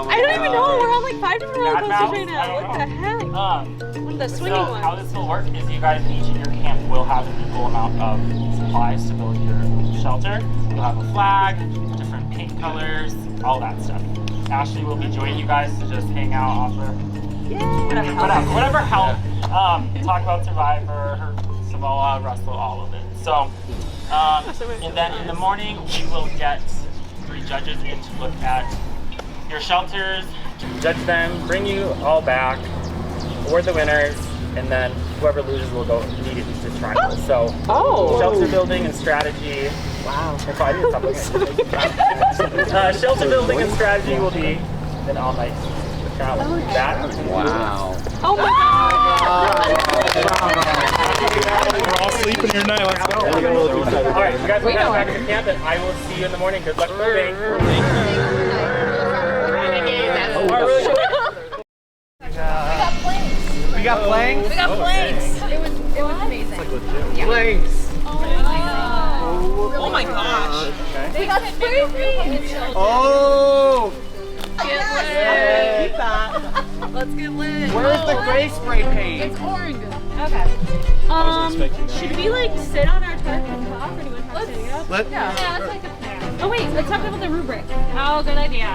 [SPEAKER 12] I don't even know. We're on like 5 different roller coasters right now. What the heck? One of the swinging
[SPEAKER 8] So
[SPEAKER 12] ones.
[SPEAKER 8] how this will work is you guys each in your camp will have an equal amount of supplies to build your shelter. You'll have a flag, different paint colors, all that stuff. Ashley will be joining you guys to just hang out, offer whatever help. Talk about Survivor, Samoa, wrestle, all of it. So, and then in the morning we will get 3 judges in to look at your shelters, judge them, bring you all back, award the winners, and then whoever loses will go immediately to trials. So, shelter building and strategy. Wow. If I did something. Shelter building and strategy will be an all-night challenge.
[SPEAKER 19] Wow.
[SPEAKER 12] Oh my god!
[SPEAKER 13] We're all sleeping here tonight. Let's go.
[SPEAKER 8] All right, you guys will head back to camp, and I will see you in the morning. Good luck moving.
[SPEAKER 17] We got planks?
[SPEAKER 1] We got planks. It was amazing.
[SPEAKER 17] Planks.
[SPEAKER 16] Oh my gosh.
[SPEAKER 1] They got spray paint.
[SPEAKER 17] Oh!
[SPEAKER 1] Get lit. Let's get lit.
[SPEAKER 17] Where's the gray spray paint?
[SPEAKER 1] It's orange. Okay.
[SPEAKER 12] Should we like sit on our turf and talk, or do we have to stand up?
[SPEAKER 1] Yeah, that's like a plan.
[SPEAKER 12] Oh wait, let's talk about the rubric.
[SPEAKER 7] Oh, good idea.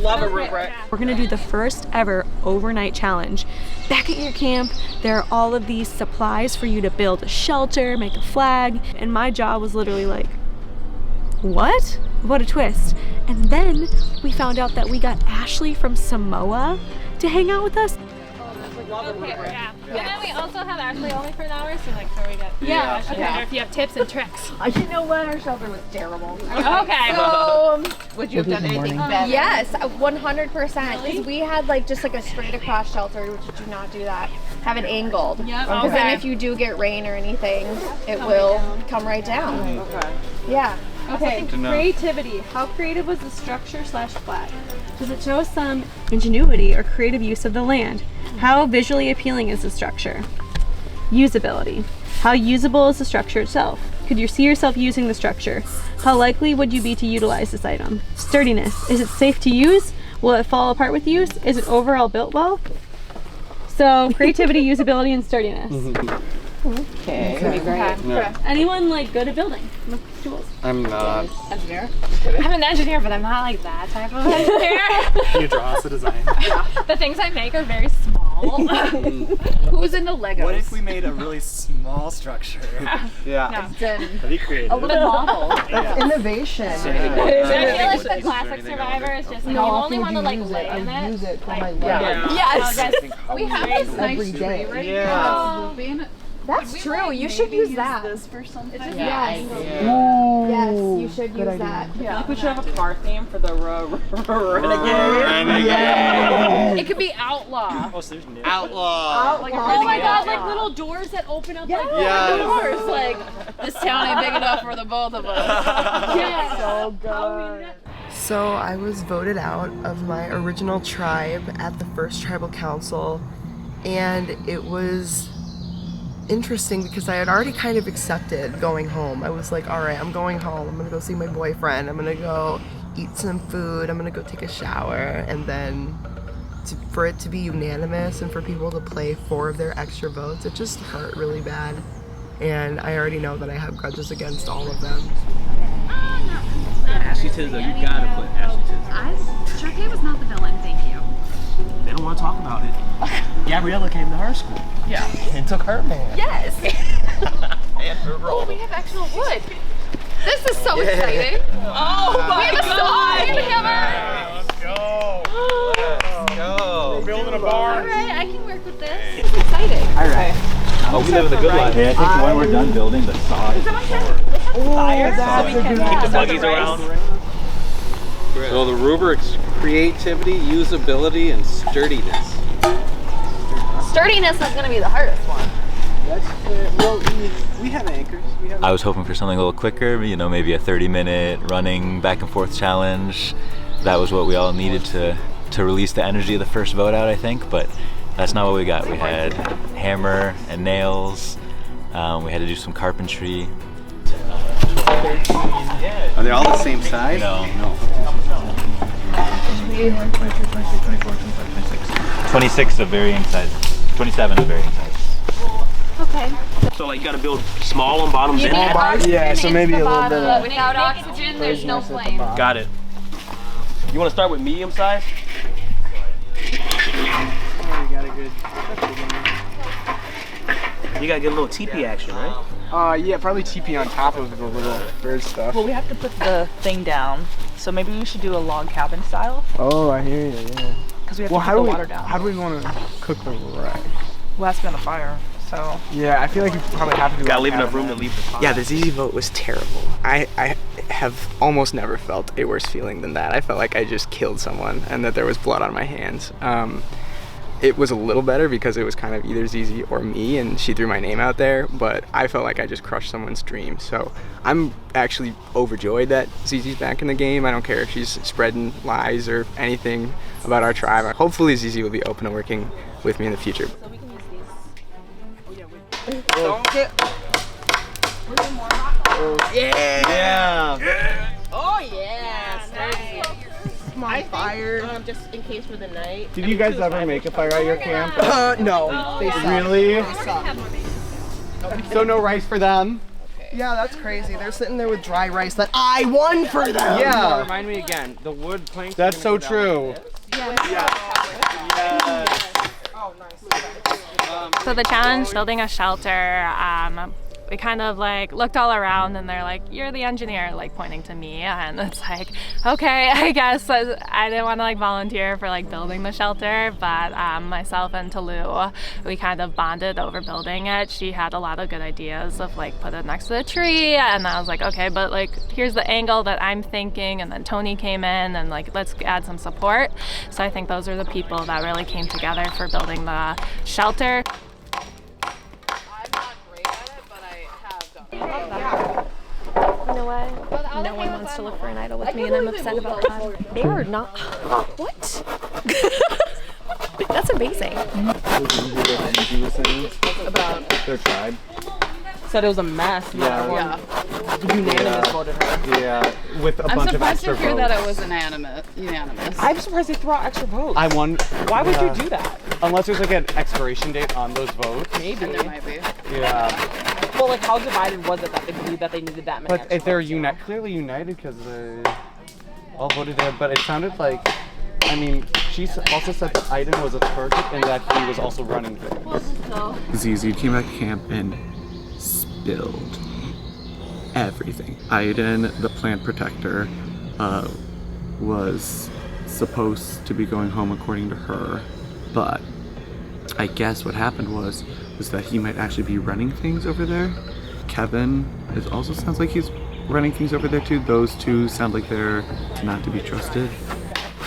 [SPEAKER 16] Love a rubric.
[SPEAKER 11] We're gonna do the first ever overnight challenge. Back at your camp, there are all of these supplies for you to build a shelter, make a flag, and my job was literally like, what? What a twist. And then we found out that we got Ashley from Samoa to hang out with us.
[SPEAKER 7] Okay, yeah. And then we also have Ashley only for an hour, so like, so we get Ashley
[SPEAKER 1] okay.
[SPEAKER 7] if you have tips and tricks.
[SPEAKER 1] You know what? Our shelter was terrible.
[SPEAKER 7] Okay.
[SPEAKER 1] So, would you have done anything better? Yes, 100%. Because we had like just like a straight across shelter, which do not do that. Have it angled.
[SPEAKER 7] Yep.
[SPEAKER 1] Because then if you do get rain or anything, it will come right down.
[SPEAKER 16] Okay.
[SPEAKER 1] Yeah.
[SPEAKER 12] Okay, creativity. How creative was the structure / flag? Does it show some ingenuity or creative use of the land? How visually appealing is the structure? Usability. How usable is the structure itself? Could you see yourself using the structure? How likely would you be to utilize this item? Sturdiness. Is it safe to use? Will it fall apart with use? Is it overall built well? So creativity, usability, and sturdiness.
[SPEAKER 1] Okay.
[SPEAKER 12] Great.
[SPEAKER 17] Yeah.
[SPEAKER 12] Anyone like good at building? Tools.
[SPEAKER 17] I'm not.
[SPEAKER 1] Engineer?
[SPEAKER 7] I'm an engineer, but I'm not like that type of engineer.
[SPEAKER 17] You draw us a design.
[SPEAKER 7] The things I make are very small.
[SPEAKER 1] Who's into Legos?
[SPEAKER 17] What if we made a really small structure? Yeah.
[SPEAKER 1] Then
[SPEAKER 17] That'd be creative.
[SPEAKER 1] a little model.
[SPEAKER 9] That's innovation.
[SPEAKER 7] I feel like the classic Survivor is just like you only want to like lay in it.
[SPEAKER 9] Use it for my
[SPEAKER 7] Yeah.
[SPEAKER 9] Lego.
[SPEAKER 1] Yes.
[SPEAKER 7] I'll just
[SPEAKER 1] We have this nice
[SPEAKER 9] Every
[SPEAKER 1] tree
[SPEAKER 9] day.
[SPEAKER 1] right
[SPEAKER 17] Yeah.
[SPEAKER 1] now.
[SPEAKER 6] That's true. You should use that.
[SPEAKER 3] This for something.
[SPEAKER 6] Yes.
[SPEAKER 16] Ooh.
[SPEAKER 6] Yes, you should use that.
[SPEAKER 16] I think we should have a car theme for the renegade.
[SPEAKER 3] It could be outlaw.
[SPEAKER 17] Oh, so there's new.
[SPEAKER 19] Outlaw.
[SPEAKER 3] Like oh my god, like little doors that open up like doors. Like this town ain't big enough for the both of us.
[SPEAKER 6] Yeah.
[SPEAKER 9] So good. So I was voted out of my original tribe at the first tribal council, and it was interesting because I had already kind of accepted going home. I was like, all right, I'm going home. I'm gonna go see my boyfriend. I'm gonna go eat some food. I'm gonna go take a shower, and then for it to be unanimous and for people to play 4 of their extra votes, it just hurt really bad. And I already know that I have grudges against all of them.
[SPEAKER 10] Ashley Tisdale, you gotta put Ashley Tisdale.
[SPEAKER 3] Sharpay was not the villain, thank you.
[SPEAKER 10] They don't want to talk about it. Gabriella came to her school.
[SPEAKER 3] Yeah.
[SPEAKER 10] And took her man.
[SPEAKER 3] Yes.
[SPEAKER 10] And her role.
[SPEAKER 3] Oh, we have actual wood. This is so exciting.
[SPEAKER 16] Oh my
[SPEAKER 3] We have a
[SPEAKER 16] god!
[SPEAKER 3] stone hammer.
[SPEAKER 13] Let's go.
[SPEAKER 22] Let's go.
[SPEAKER 13] We're building a barn.
[SPEAKER 3] Alright, I can work with this. This is exciting.
[SPEAKER 10] Alright. Oh, we live in the good life.
[SPEAKER 22] Yeah, I think when we're done building, the saw is forward.
[SPEAKER 16] Fire so we can
[SPEAKER 10] Keep the buggies around.
[SPEAKER 19] So the rubrics: creativity, usability, and sturdiness.
[SPEAKER 1] Sturdiness is going to be the hardest one.
[SPEAKER 17] Well, we have anchors.
[SPEAKER 22] I was hoping for something a little quicker, you know, maybe a 30-minute running back and forth challenge. That was what we all needed to release the energy of the first vote out, I think, but that's not what we got. We had hammer and nails. We had to do some carpentry.
[SPEAKER 19] Are they all the same size?
[SPEAKER 22] No. 26 of varying sizes. 27 of varying sizes.
[SPEAKER 1] Okay.
[SPEAKER 10] So like you gotta build small on bottoms and
[SPEAKER 17] Yeah, so maybe a little bit of...
[SPEAKER 1] Without oxygen, there's no flame.
[SPEAKER 10] Got it. You wanna start with medium size? You gotta get a little teepee action, right?
[SPEAKER 17] Yeah, probably TP on top of the little bird stuff.
[SPEAKER 16] Well, we have to put the thing down, so maybe we should do a log cabin style.
[SPEAKER 17] Oh, I hear you, yeah.
[SPEAKER 16] Because we have to put the water down.
[SPEAKER 17] How do we want to cook the rice?
[SPEAKER 16] Well, that's on the fire, so...
[SPEAKER 17] Yeah, I feel like you probably have to do
[SPEAKER 10] Gotta leave enough room to leave the pot.
[SPEAKER 4] Yeah, the ZZ vote was terrible. I have almost never felt a worse feeling than that. I felt like I just killed someone and that there was blood on my hands. It was a little better because it was kind of either ZZ or me, and she threw my name out there, but I felt like I just crushed someone's dream. So I'm actually overjoyed that ZZ's back in the game. I don't care if she's spreading lies or anything about our tribe. Hopefully ZZ will be open to working with me in the future.
[SPEAKER 16] So we can use these.
[SPEAKER 4] Yeah!
[SPEAKER 9] Oh yeah! Come on, fire. Just in case for the night.
[SPEAKER 17] Did you guys ever make a fire at your camp?
[SPEAKER 9] No. They suck.
[SPEAKER 17] Really?
[SPEAKER 9] They suck.
[SPEAKER 17] So no rice for them?
[SPEAKER 9] Yeah, that's crazy. They're sitting there with dry rice that I won for them.
[SPEAKER 17] Yeah.
[SPEAKER 18] Remind me again, the wood planks.
[SPEAKER 17] That's so true.
[SPEAKER 7] So the challenge, building a shelter, we kind of like looked all around and they're like, you're the engineer, like pointing to me, and it's like, okay, I guess I didn't want to like volunteer for like building the shelter, but myself and Tolu, we kind of bonded over building it. She had a lot of good ideas of like put it next to the tree, and I was like, okay, but like here's the angle that I'm thinking, and then Tony came in and like let's add some support. So I think those are the people that really came together for building the shelter.
[SPEAKER 15] You know what? No one wants to look for an idol with me, and I'm upset about that. They are not. What? That's amazing.
[SPEAKER 17] About their tribe.
[SPEAKER 16] Said it was a mess.
[SPEAKER 17] Yeah.
[SPEAKER 16] Unanimous voted her.
[SPEAKER 17] Yeah, with a bunch of extra votes.
[SPEAKER 3] I'm surprised to hear that it was unanimous.
[SPEAKER 16] I'm surprised they threw out extra votes.
[SPEAKER 17] I won.
[SPEAKER 16] Why would you do that?
[SPEAKER 17] Unless there's like an expiration date on those votes.
[SPEAKER 16] Maybe.
[SPEAKER 3] There might be.
[SPEAKER 17] Yeah.
[SPEAKER 16] Well, like how divided was it that they believed that they needed that many?
[SPEAKER 17] But if they're clearly united because they all voted there. But it sounded like, I mean, she also said that Aiden was a target and that he was also running things. ZZ came back to camp and spilled everything. Aiden, the plant protector, was supposed to be going home according to her, but I guess what happened was that he might actually be running things over there. Kevin also sounds like he's running things over there too. Those two sound like they're not to be trusted.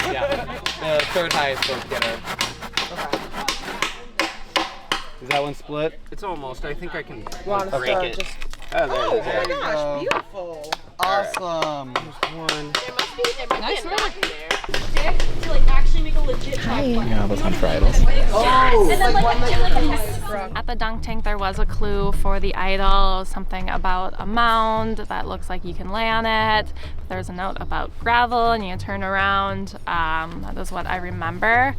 [SPEAKER 20] Yeah, the third highest vote getter. Is that one split? It's almost. I think I can break it. Oh, there you go.
[SPEAKER 9] Beautiful.
[SPEAKER 20] Awesome. There's one.
[SPEAKER 12] Nice work. To like actually make a legit
[SPEAKER 20] Hi. Yeah, those hunt for idols.
[SPEAKER 7] Oh. And then, at the dunk tank, there was a clue for the idol, something about a mound that looks like you can lay on it. There's a note about gravel and you turn around. That is what I remember.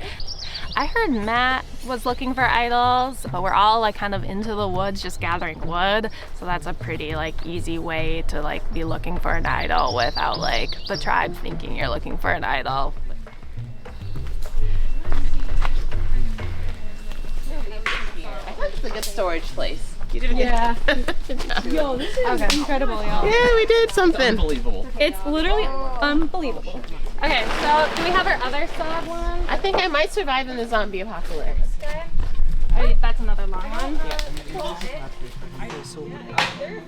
[SPEAKER 7] I heard Matt was looking for idols, but we're all like kind of into the woods just gathering wood. So that's a pretty like easy way to like be looking for an idol without like the tribe thinking you're looking for an idol.
[SPEAKER 2] I thought it's a good storage place. You did a good job.
[SPEAKER 12] Yo, this is incredible, y'all.
[SPEAKER 2] Yeah, we did something.
[SPEAKER 20] Unbelievable.
[SPEAKER 12] It's literally unbelievable.
[SPEAKER 7] Okay, so do we have our other sod one?
[SPEAKER 2] I think I might survive in the zombie apocalypse.
[SPEAKER 7] Okay. That's another long one?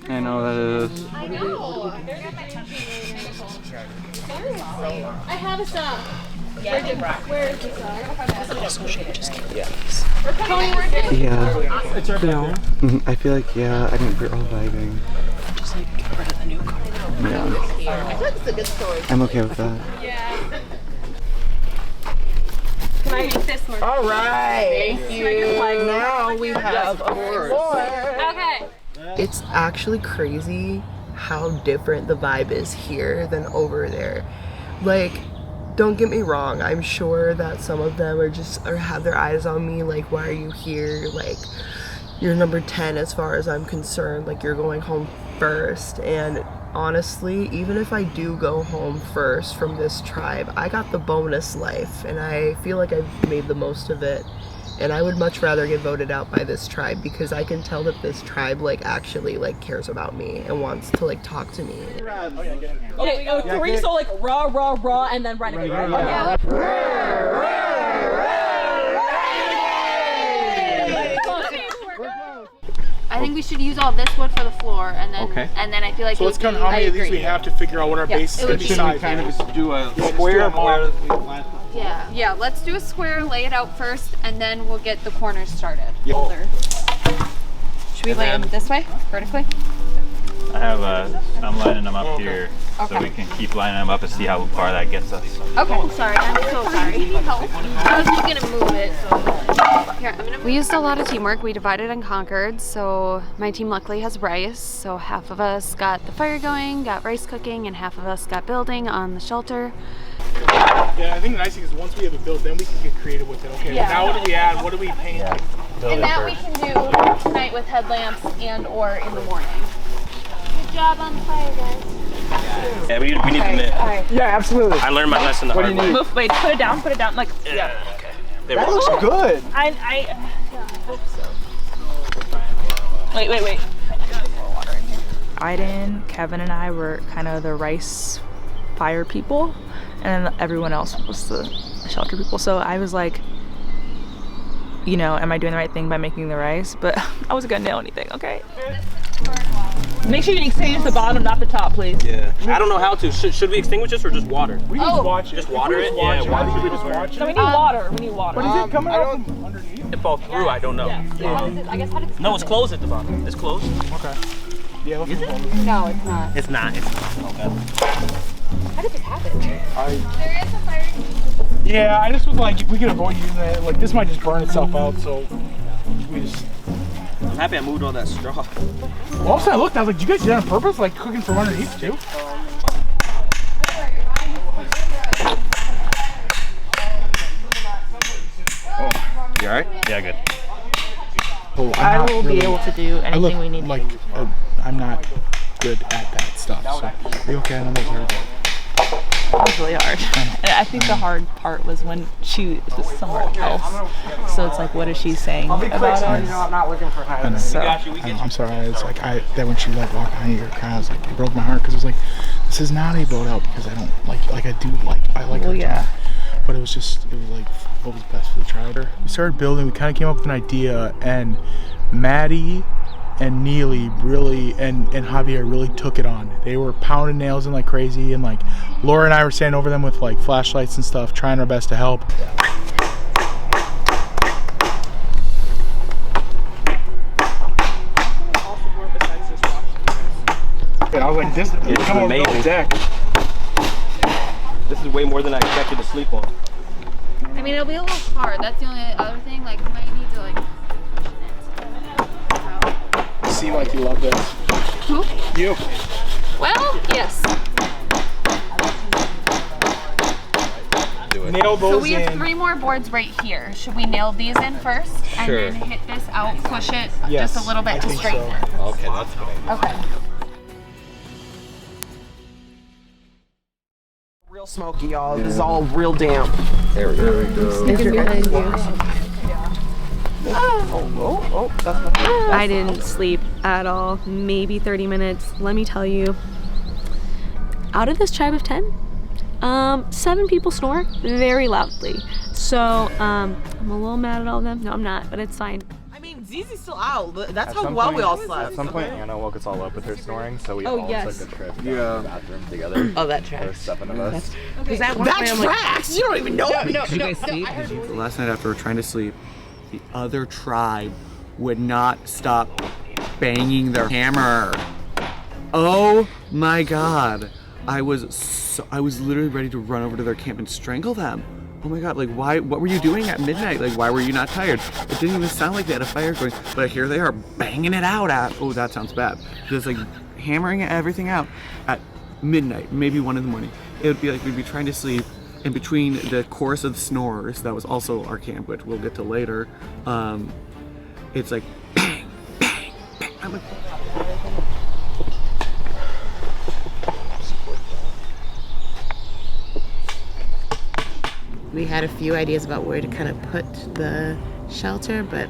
[SPEAKER 17] I know that is.
[SPEAKER 12] I know. I have a sub. Where is the sub?
[SPEAKER 17] Yeah. I feel like, I think we're all vibing.
[SPEAKER 3] Just like get rid of the new car.
[SPEAKER 17] Yeah.
[SPEAKER 2] I thought it's a good storage.
[SPEAKER 17] I'm okay with that.
[SPEAKER 12] Yeah. Can I make this more?
[SPEAKER 9] All right.
[SPEAKER 2] Thank you.
[SPEAKER 9] Now we have a floor.
[SPEAKER 12] Okay.
[SPEAKER 9] It's actually crazy how different the vibe is here than over there. Like, don't get me wrong, I'm sure that some of them are have their eyes on me, like, why are you here? Like, you're number 10 as far as I'm concerned, like, you're going home first. And honestly, even if I do go home first from this tribe, I got the bonus life, and I feel like I've made the most of it. And I would much rather get voted out by this tribe because I can tell that this tribe like actually like cares about me and wants to like talk to me.
[SPEAKER 11] Okay, three, so like raw, raw, raw, and then renegade.
[SPEAKER 1] I think we should use all this wood for the floor, and then and then I feel like.
[SPEAKER 13] So let's count how many of these we have to figure out what our base is going to be.
[SPEAKER 20] Should we kind of just do a square where
[SPEAKER 1] Yeah, let's do a square, lay it out first, and then we'll get the corners started.
[SPEAKER 13] Yep.
[SPEAKER 1] Should we lay them this way, vertically?
[SPEAKER 22] I have I'm lining them up here so we can keep lining them up and see how far that gets us.
[SPEAKER 1] Okay, sorry, I'm so sorry. I was just gonna move it, so. Here, we used a lot of teamwork. We divided and conquered, so my team luckily has rice, so half of us got the fire going, got rice cooking, and half of us got building on the shelter.
[SPEAKER 13] Yeah, I think the nice thing is once we have it built, then we can get creative with it. Okay, now what do we add? What do we paint?
[SPEAKER 1] And that we can do tonight with headlamps and or in the morning. Good job on the fire, guys.
[SPEAKER 10] Yeah, we need the mitt.
[SPEAKER 1] Right.
[SPEAKER 13] Yeah, absolutely.
[SPEAKER 10] I learned my lesson the hard way.
[SPEAKER 11] Move, wait, put it down, like,
[SPEAKER 10] Yeah. Okay. There
[SPEAKER 13] That
[SPEAKER 10] we
[SPEAKER 13] looks
[SPEAKER 10] go.
[SPEAKER 13] good.
[SPEAKER 11] I hope so. Wait. Aiden, Kevin, and I were kind of the rice fire people, and then everyone else was the shelter people. So I was like, you know, am I doing the right thing by making the rice? But I wasn't gonna nail anything, okay? Make sure you extinguish the bottom, not the top, please.
[SPEAKER 10] Yeah. I don't know how to. Should we extinguish this or just water?
[SPEAKER 13] We can just watch it.
[SPEAKER 10] Just water it? Yeah,
[SPEAKER 13] I think we just watch it.
[SPEAKER 11] No, we need water. We need water.
[SPEAKER 13] But is it coming out from underneath?
[SPEAKER 10] It fall through, I don't know.
[SPEAKER 1] I guess how did
[SPEAKER 10] No, it's closed at the bottom. It's closed.
[SPEAKER 13] Okay. Yeah, let's
[SPEAKER 10] Is it?
[SPEAKER 1] No, it's not.
[SPEAKER 10] It's not. Okay.
[SPEAKER 1] How did this happen? There is a fire.
[SPEAKER 13] Yeah, I just was like, if we could avoid using it, like this might just burn itself out, so we just.
[SPEAKER 10] I'm happy I moved all that straw.
[SPEAKER 13] Well, also I looked, I was like, did you guys do that on purpose? Like cooking from underneath too?
[SPEAKER 10] You alright? Yeah, good.
[SPEAKER 13] Oh,
[SPEAKER 11] I will be able to do anything we need.
[SPEAKER 13] Like, I'm not good at that stuff, so are you okay? I know that's hard.
[SPEAKER 11] It was really hard. And I think the hard part was when she was somewhere else. So it's like, what is she saying about us?
[SPEAKER 13] I'm not looking for high.
[SPEAKER 11] So,
[SPEAKER 13] I'm sorry. It's like that when she like walked behind you, I was like, it broke my heart because it was like, this is not a vote out because I don't like I do like I like her.
[SPEAKER 11] yeah.
[SPEAKER 13] But it was just like what was best for the tribe. We started building, we kind of came up with an idea, and Maddie and Neely really, and Javier really took it on. They were pounding nails in like crazy, and like Laura and I were standing over them with like flashlights and stuff, trying our best to help. I was like, this come over the deck.
[SPEAKER 10] This is way more than I expected to sleep on.
[SPEAKER 1] I mean, it'll be a little hard. That's the only other thing. Like, you might need to like
[SPEAKER 13] You seem like you love this.
[SPEAKER 1] Who?
[SPEAKER 13] You.
[SPEAKER 1] Well, yes.
[SPEAKER 13] Nail those
[SPEAKER 1] So we have
[SPEAKER 13] in.
[SPEAKER 1] 3 more boards right here. Should we nail these in first and
[SPEAKER 10] Sure.
[SPEAKER 1] then hit this out, push it
[SPEAKER 13] Yes,
[SPEAKER 1] just a little bit
[SPEAKER 13] I
[SPEAKER 1] to
[SPEAKER 13] think
[SPEAKER 1] straighten
[SPEAKER 13] so.
[SPEAKER 1] it?
[SPEAKER 10] Okay, that's great.
[SPEAKER 1] Okay.
[SPEAKER 16] Real smoky, y'all. This is all real damp.
[SPEAKER 10] There we go.
[SPEAKER 15] Is your behind you?
[SPEAKER 16] Oh, that's not
[SPEAKER 6] I didn't sleep at all. Maybe 30 minutes. Let me tell you. Out of this tribe of 10, 7 people snore very loudly. So I'm a little mad at all of them. No, I'm not, but it's fine.
[SPEAKER 16] I mean, Zizi's still out. That's how well we all slept.
[SPEAKER 17] At some point, Anna woke us all up with her snoring, so we
[SPEAKER 6] Oh,
[SPEAKER 17] all
[SPEAKER 6] yes.
[SPEAKER 17] took a trip down to the bathroom together.
[SPEAKER 16] Oh, that
[SPEAKER 17] There's
[SPEAKER 16] tracks.
[SPEAKER 17] 7 of us.
[SPEAKER 16] That tracks! You don't even know me.
[SPEAKER 17] Did you guys sleep? Last night after we were trying to sleep, the other tribe would not stop banging their hammer. Oh my god. I was literally ready to run over to their camp and strangle them. Oh my god, like why, what were you doing at midnight? Like why were you not tired? It didn't even sound like they had a fire going, but here they are banging it out at, oh that sounds bad. Just like hammering everything out at midnight, maybe 1 in the morning. It would be like we'd be trying to sleep, in between the chorus of the Snores, that was also our camp, which we'll get to later, it's like bang, bang, bang. I'm like,
[SPEAKER 9] We had a few ideas about where to kind of put the shelter, but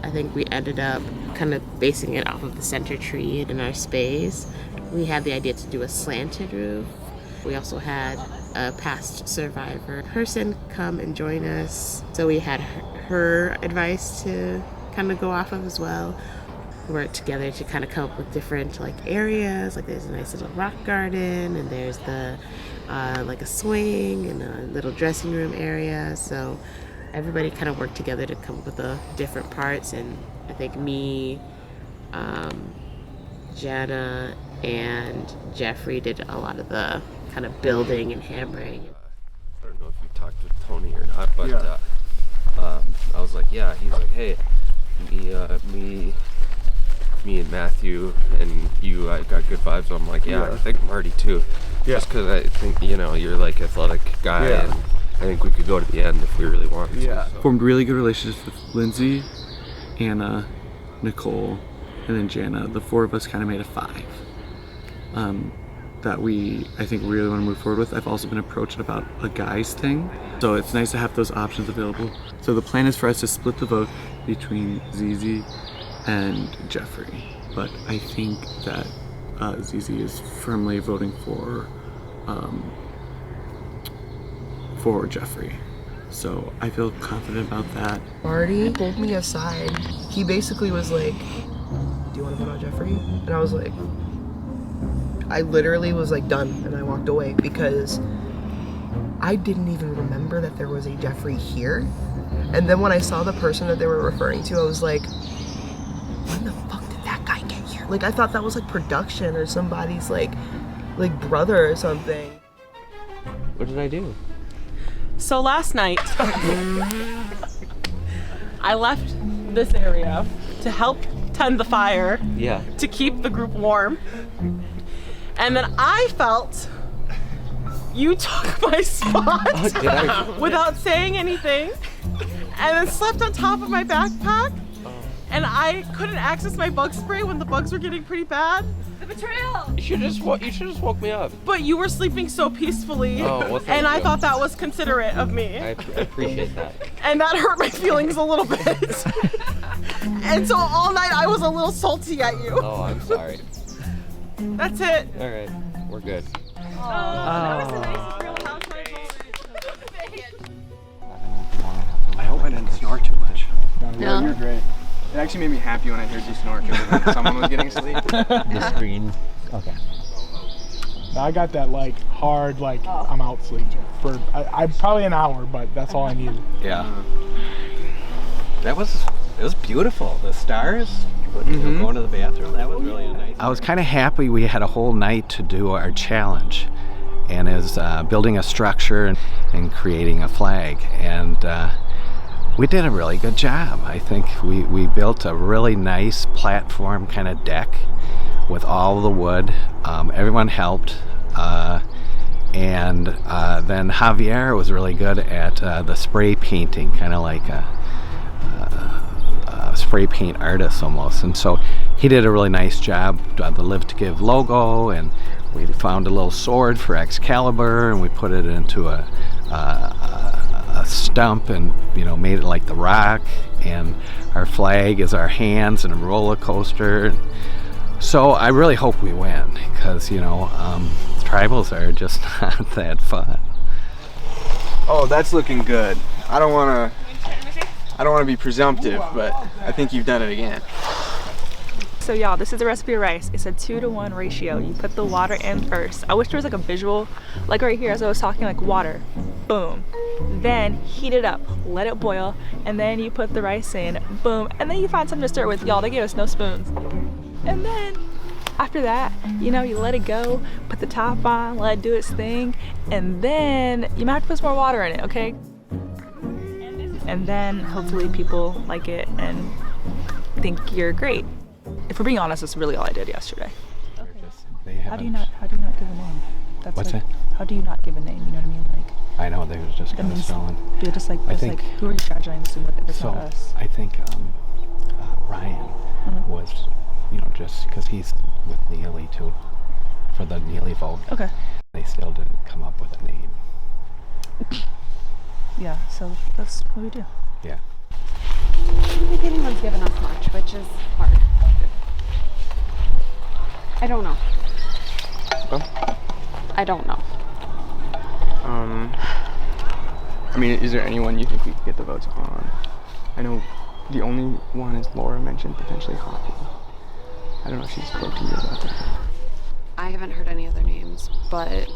[SPEAKER 9] I think we ended up kind of basing it off of the center tree in our space. We had the idea to do a slanted roof. We also had a past survivor person come and join us, so we had her advice to kind of go off of as well. We worked together to kind of come up with different like areas, like there's a nice little rock garden, and there's the like a swing and a little dressing room area. So everybody kind of worked together to come up with the different parts, and I think me, Jana, and Jeffrey did a lot of the kind of building and hammering.
[SPEAKER 5] I don't know if you talked to Tony or not, but I was like, yeah. He's like, hey, me and Matthew and you, I got good vibes. I'm like, yeah. I think Marty too. Yeah. Just because I think, you know, you're like athletic guy, and I think we could go to the end if we really want to.
[SPEAKER 17] yeah.
[SPEAKER 5] So.
[SPEAKER 17] Formed really good relationships with Lindsay, Anna, Nicole, and then Jana. The 4 of us kind of made a 5 that I think really want to move forward with. I've also been approached about a guys thing, so it's nice to have those options available. So the plan is for us to split the vote between Zizi and Jeffrey, but I think that Zizi is firmly voting for Jeffrey. So I feel confident about that.
[SPEAKER 14] Marty pulled me aside. He basically was like, do you want to vote on Jeffrey? And I was like, I literally was like done, and I walked away because I didn't even remember that there was a Jeffrey here. And then when I saw the person that they were referring to, I was like, when the fuck did that guy get here? Like I thought that was like production or somebody's like brother or something.
[SPEAKER 10] What did I do?
[SPEAKER 16] So last night, I left this area to help tend the fire,
[SPEAKER 10] Yeah.
[SPEAKER 16] to keep the group warm. And then I felt you took my spot
[SPEAKER 10] Oh, did I?
[SPEAKER 16] without saying anything, and then slept on top of my backpack. And I couldn't access my bug spray when the bugs were getting pretty bad.
[SPEAKER 12] The betrayal!
[SPEAKER 10] You should just woke me up.
[SPEAKER 16] But you were sleeping so peacefully,
[SPEAKER 10] Oh, well, thank
[SPEAKER 16] and I
[SPEAKER 10] you.
[SPEAKER 16] thought that was considerate of me.
[SPEAKER 10] I appreciate that.
[SPEAKER 16] And that hurt my feelings a little bit. And so all night I was a little salty at you.
[SPEAKER 10] Oh, I'm sorry.
[SPEAKER 16] That's it.
[SPEAKER 10] All right, we're good.
[SPEAKER 16] That was the nicest Real Housewives moment.
[SPEAKER 4] time.
[SPEAKER 1] Yeah.
[SPEAKER 4] You're great. It actually made me happy when I heard you snore because someone was getting asleep.
[SPEAKER 20] The screen. Okay.
[SPEAKER 13] I got that like hard, like I'm out sleep for I probably an hour, but that's all I needed.
[SPEAKER 19] Yeah. It was beautiful. The stars, going to the bathroom, that was really nice. I was kind of happy we had a whole night to do our challenge, and is building a structure and creating a flag, and we did a really good job. I think we built a really nice platform kind of deck with all the wood. Everyone helped, and then Javier was really good at the spray painting, kind of like a spray paint artist almost, and so he did a really nice job. The Live to Give logo, and we found a little sword for Excalibur, and we put it into a stump, and made it like the Rock, and our flag is our hands and a roller coaster. So I really hope we win, because tribals are just not that fun.
[SPEAKER 4] Oh, that's looking good. I don't want to be presumptive, but I think you've done it again.
[SPEAKER 11] So y'all, this is the recipe of rice. It's a 2-to-1 ratio. You put the water in first. I wish there was like a visual, like right here as I was talking, like water, boom. Then heat it up, let it boil, and then you put the rice in, boom, and then you find something to stir it with. Y'all, they gave us no spoons. And then after that, you let it go, put the top on, let it do its thing, and then you might have to put some more water in it, okay? And then hopefully people like it and think you're great. If we're being honest, that's really all I did yesterday.
[SPEAKER 17] Okay.
[SPEAKER 11] How do you not give a name?
[SPEAKER 17] What's that?
[SPEAKER 11] How do you not give a name? You know what I mean? Like,
[SPEAKER 17] I know they was just kind of spelling.
[SPEAKER 11] You're just like, who are you strategizing with if it's not us?
[SPEAKER 17] I think Ryan was, just because he's with Neely too, for the Neely vote.
[SPEAKER 11] Okay.
[SPEAKER 17] They still didn't come up with a name.
[SPEAKER 11] Yeah, so that's what we do.
[SPEAKER 17] Yeah.
[SPEAKER 1] I don't think anyone's given us much, which is hard. I don't know. I don't know.
[SPEAKER 4] I mean, is there anyone you think we could get the votes on? I know the only one is Laura mentioned, potentially Hoppy. I don't know if she's spoke to you about that.
[SPEAKER 1] I haven't heard any other names, but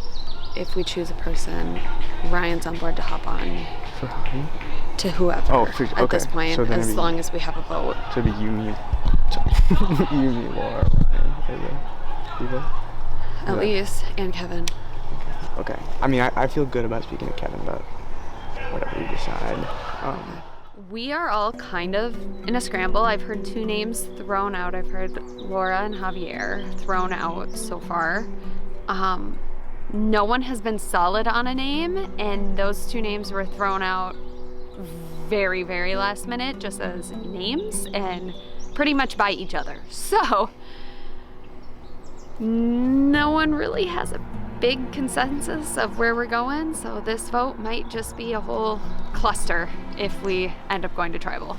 [SPEAKER 1] if we choose a person, Ryan's on board to hop on.
[SPEAKER 4] For Hoppy?
[SPEAKER 1] To whoever.
[SPEAKER 4] Oh, okay.
[SPEAKER 1] At this point,
[SPEAKER 4] so
[SPEAKER 1] as long as we have a vote.
[SPEAKER 4] So it'd be you, me, Laura, Ryan,
[SPEAKER 1] At least, and Kevin.
[SPEAKER 4] Okay. I mean, I feel good about speaking to Kevin about whatever we decide.
[SPEAKER 1] We are all kind of in a scramble. I've heard 2 names thrown out. I've heard Laura and Javier thrown out so far. No one has been solid on a name, and those 2 names were thrown out very, very last minute, just as names, and pretty much by each other. So no one really has a big consensus of where we're going, so this vote might just be a whole cluster if we end up going to tribal.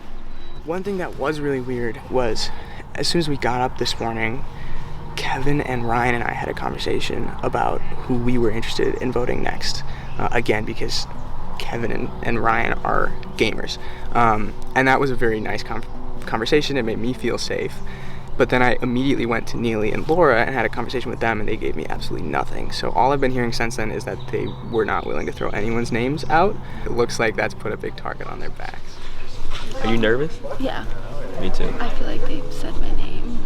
[SPEAKER 4] One thing that was really weird was, as soon as we got up this morning, Kevin and Ryan and I had a conversation about who we were interested in voting next. Again, because Kevin and Ryan are gamers. And that was a very nice conversation. It made me feel safe. But then I immediately went to Neely and Laura and had a conversation with them, and they gave me absolutely nothing. So all I've been hearing since then is that they were not willing to throw anyone's names out. It looks like that's put a big target on their backs.
[SPEAKER 10] Are you nervous?
[SPEAKER 1] Yeah.
[SPEAKER 10] Me too.
[SPEAKER 1] I feel like they said my name.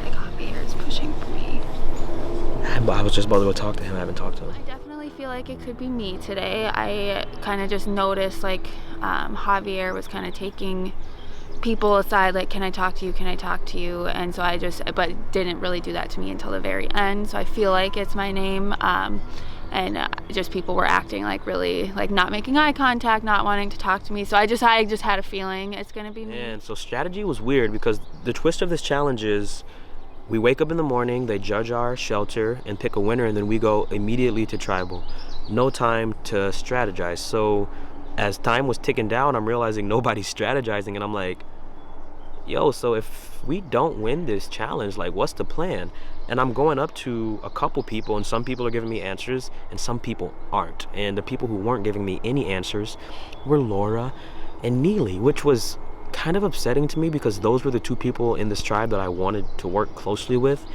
[SPEAKER 1] Like Javier is pushing for me.
[SPEAKER 10] I was just about to go talk to him. I haven't talked to him.
[SPEAKER 1] I definitely feel like it could be me today. I kind of just noticed like Javier was kind of taking people aside, like, can I talk to you? And so but didn't really do that to me until the very end. So I feel like it's my name. And just people were acting like really, like not making eye contact, not wanting to talk to me. So I just had a feeling it's gonna be me.
[SPEAKER 10] And so strategy was weird because the twist of this challenge is we wake up in the morning, they judge our shelter and pick a winner, and then we go immediately to tribal. No time to strategize. So as time was ticking down, I'm realizing nobody's strategizing, and I'm like, yo, so if we don't win this challenge, like, what's the plan? And I'm going up to a couple people, and some people are giving me answers and some people aren't. And the people who weren't giving me any answers were Laura and Neely, which was
[SPEAKER 20] kind of upsetting to me because those were the two people in this tribe that I wanted to work closely with,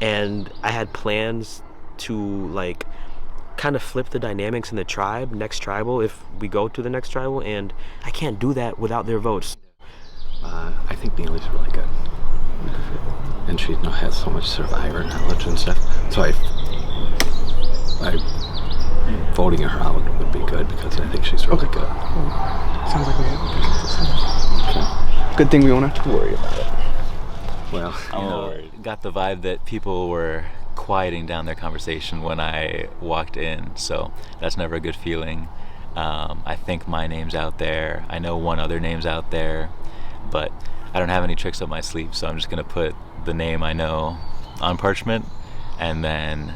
[SPEAKER 20] and I had plans to like kind of flip the dynamics in the tribe, next tribal, if we go to the next tribal, and I can't do that without their votes.
[SPEAKER 19] I think Neely's really good. And she has so much survivor knowledge and stuff. So voting her out would be good because I think she's really good.
[SPEAKER 4] Sounds like we have a good thing we won't have to worry about it.
[SPEAKER 19] Well,
[SPEAKER 22] got the vibe that people were quieting down their conversation when I walked in, so that's never a good feeling. I think my name's out there. I know one other name's out there, but I don't have any tricks up my sleeve, so I'm just gonna put the name I know on parchment, and then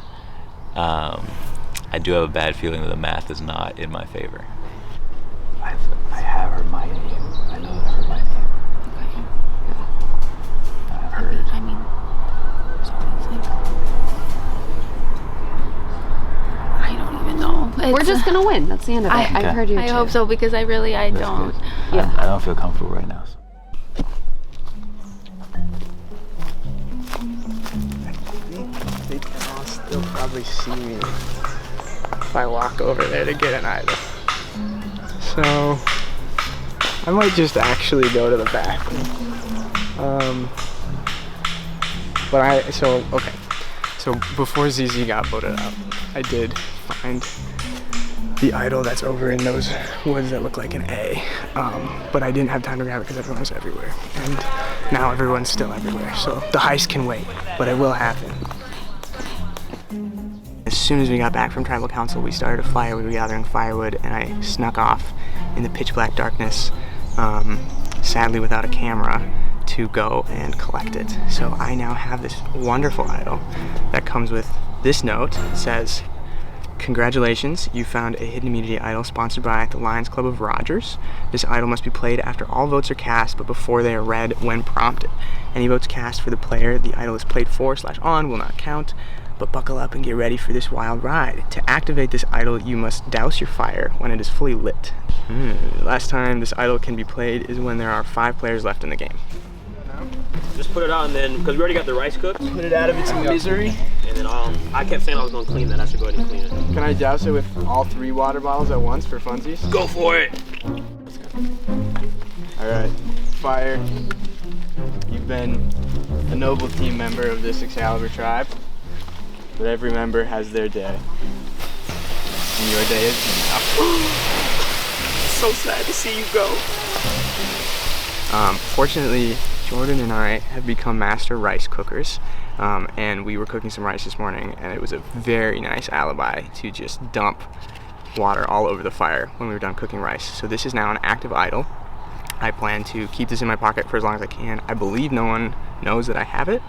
[SPEAKER 22] I do have a bad feeling that the math is not in my favor.
[SPEAKER 19] I have her my name. I know that I heard my name. I've heard.
[SPEAKER 15] I mean, I don't even know. We're just gonna win. That's the end of it. I've heard you.
[SPEAKER 7] I hope so because I don't.
[SPEAKER 15] Yeah.
[SPEAKER 22] I don't feel comfortable right now.
[SPEAKER 4] They can all still probably see me if I walk over there to get an idol. So I might just actually go to the bathroom. So before ZZ got voted out, I did find the idol that's over in those woods that look like an A. But I didn't have time to grab it because everyone was everywhere. And now everyone's still everywhere. So the heist can wait, but it will happen. As soon as we got back from tribal council, we started a fire. We were gathering firewood, and I snuck off in the pitch black darkness, sadly without a camera, to go and collect it. So I now have this wonderful idol that comes with this note. It says, "Congratulations, you found a hidden immunity idol sponsored by the Lions Club of Rogers. This idol must be played after all votes are cast, but before they are read when prompted. Any votes cast for the player the idol is played for/on will not count, but buckle up and get ready for this wild ride. To activate this idol, you must douse your fire when it is fully lit. Last time this idol can be played is when there are 5 players left in the game."
[SPEAKER 20] Just put it on then, because we already got the rice cooked.
[SPEAKER 4] Put it out of its misery.
[SPEAKER 20] And then I kept saying I was going to clean that. I should go ahead and clean it.
[SPEAKER 4] Can I douse it with all 3 water bottles at once for funsies?
[SPEAKER 20] Go for it!
[SPEAKER 4] Alright, fire. You've been a noble team member of this Excalibur tribe, but every member has their day. And your day is now.
[SPEAKER 2] So sad to see you go.
[SPEAKER 4] Fortunately, Jordan and I have become master rice cookers, and we were cooking some rice this morning, and it was a very nice alibi to just dump water all over the fire when we were done cooking rice. So this is now an active idol. I plan to keep this in my pocket for as long as I can. I believe no one knows that I have it,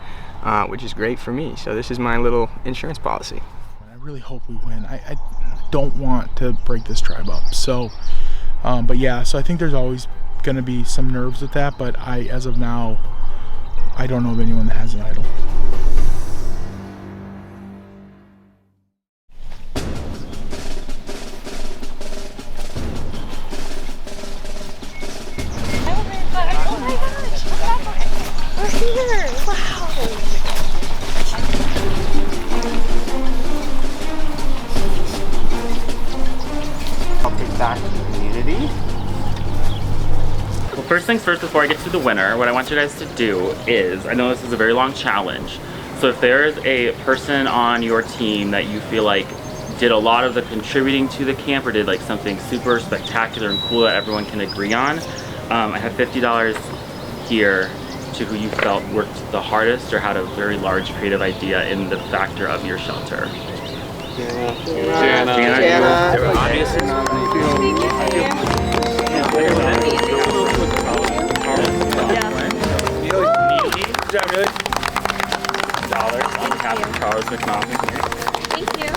[SPEAKER 4] which is great for me. So this is my little insurance policy.
[SPEAKER 13] I really hope we win. I don't want to break this tribe up. So, but yeah, so I think there's always going to be some nerves with that, but as of now, I don't know of anyone that has an idol.
[SPEAKER 12] Oh my gosh! We're here! Wow!
[SPEAKER 8] I'll take back to the community.
[SPEAKER 21] Well, first things first, before I get to the winner, what I want you guys to do is, I know this is a very long challenge, so if there's a person on your team that you feel like did a lot of the contributing to the camp or did like something super spectacular and cool that everyone can agree on, I have $50 here to who you felt worked the hardest or had a very large creative idea in the factor of your shelter. Jana. $dollars on behalf of Charles McNaughton here.
[SPEAKER 12] Thank you.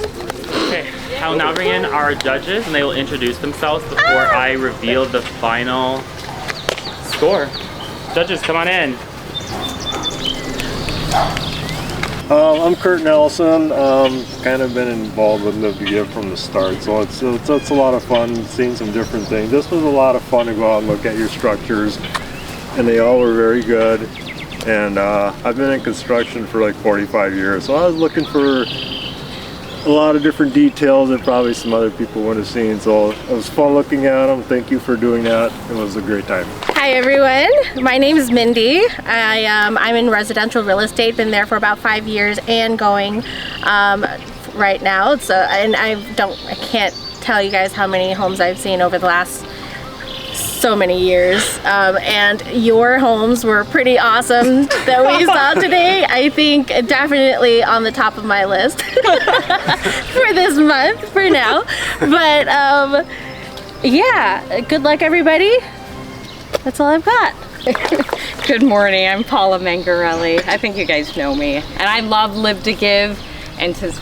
[SPEAKER 21] Okay, I'll now bring in our judges and they will introduce themselves before I reveal the final score. Judges, come on in.
[SPEAKER 23] I'm Kurt Nelson. Kind of been involved with Live to Give from the start, so it's a lot of fun seeing some different things. This was a lot of fun to go out and look at your structures. and they all were very good. And I've been in construction for like 45 years, so I was looking for a lot of different details that probably some other people would have seen. So it was fun looking at them. Thank you for doing that. It was a great time.
[SPEAKER 3] Hi everyone, my name is Mindy. I'm in residential real estate, been there for about 5 years and going right now. And I can't tell you guys how many homes I've seen over the last so many years, and your homes were pretty awesome that we saw today. I think definitely on the top of my list for this month for now. But yeah, good luck everybody. That's all I've got.
[SPEAKER 6] Good morning, I'm Paula Mangarelli. I think you guys know me. And I love Live to Give, and to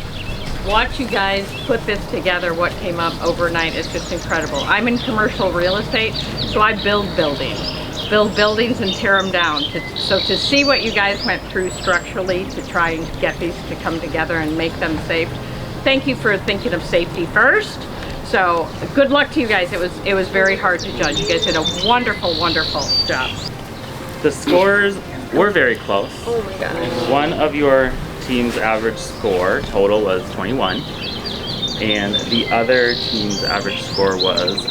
[SPEAKER 6] watch you guys put this together, what came up overnight, is just incredible. I'm in commercial real estate, so I build buildings and tear them down. So to see what you guys went through structurally to try and get these to come together and make them safe, thank you for thinking of safety first. So good luck to you guys. It was very hard to judge. You guys did a wonderful, wonderful job.
[SPEAKER 21] The scores were very close.
[SPEAKER 6] Oh my gosh.
[SPEAKER 21] One of your team's average score total was 21, and the other team's average score was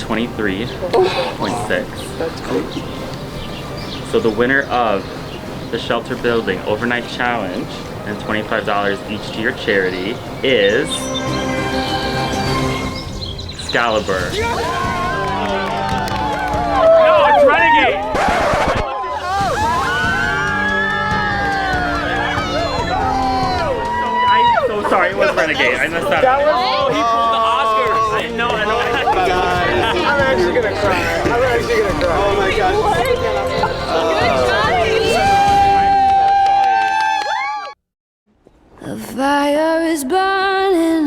[SPEAKER 21] 23.6.
[SPEAKER 6] That's crazy.
[SPEAKER 21] So the winner of the Shelter Building Overnight Challenge and $25 each to your charity is Excalibur. No, it's Renegade! Sorry, it was Renegade. I messed up.
[SPEAKER 18] That was,
[SPEAKER 21] oh, he pulled the Oscars. I know.
[SPEAKER 18] I'm actually gonna cry. Oh my gosh.
[SPEAKER 24] The fire is burning.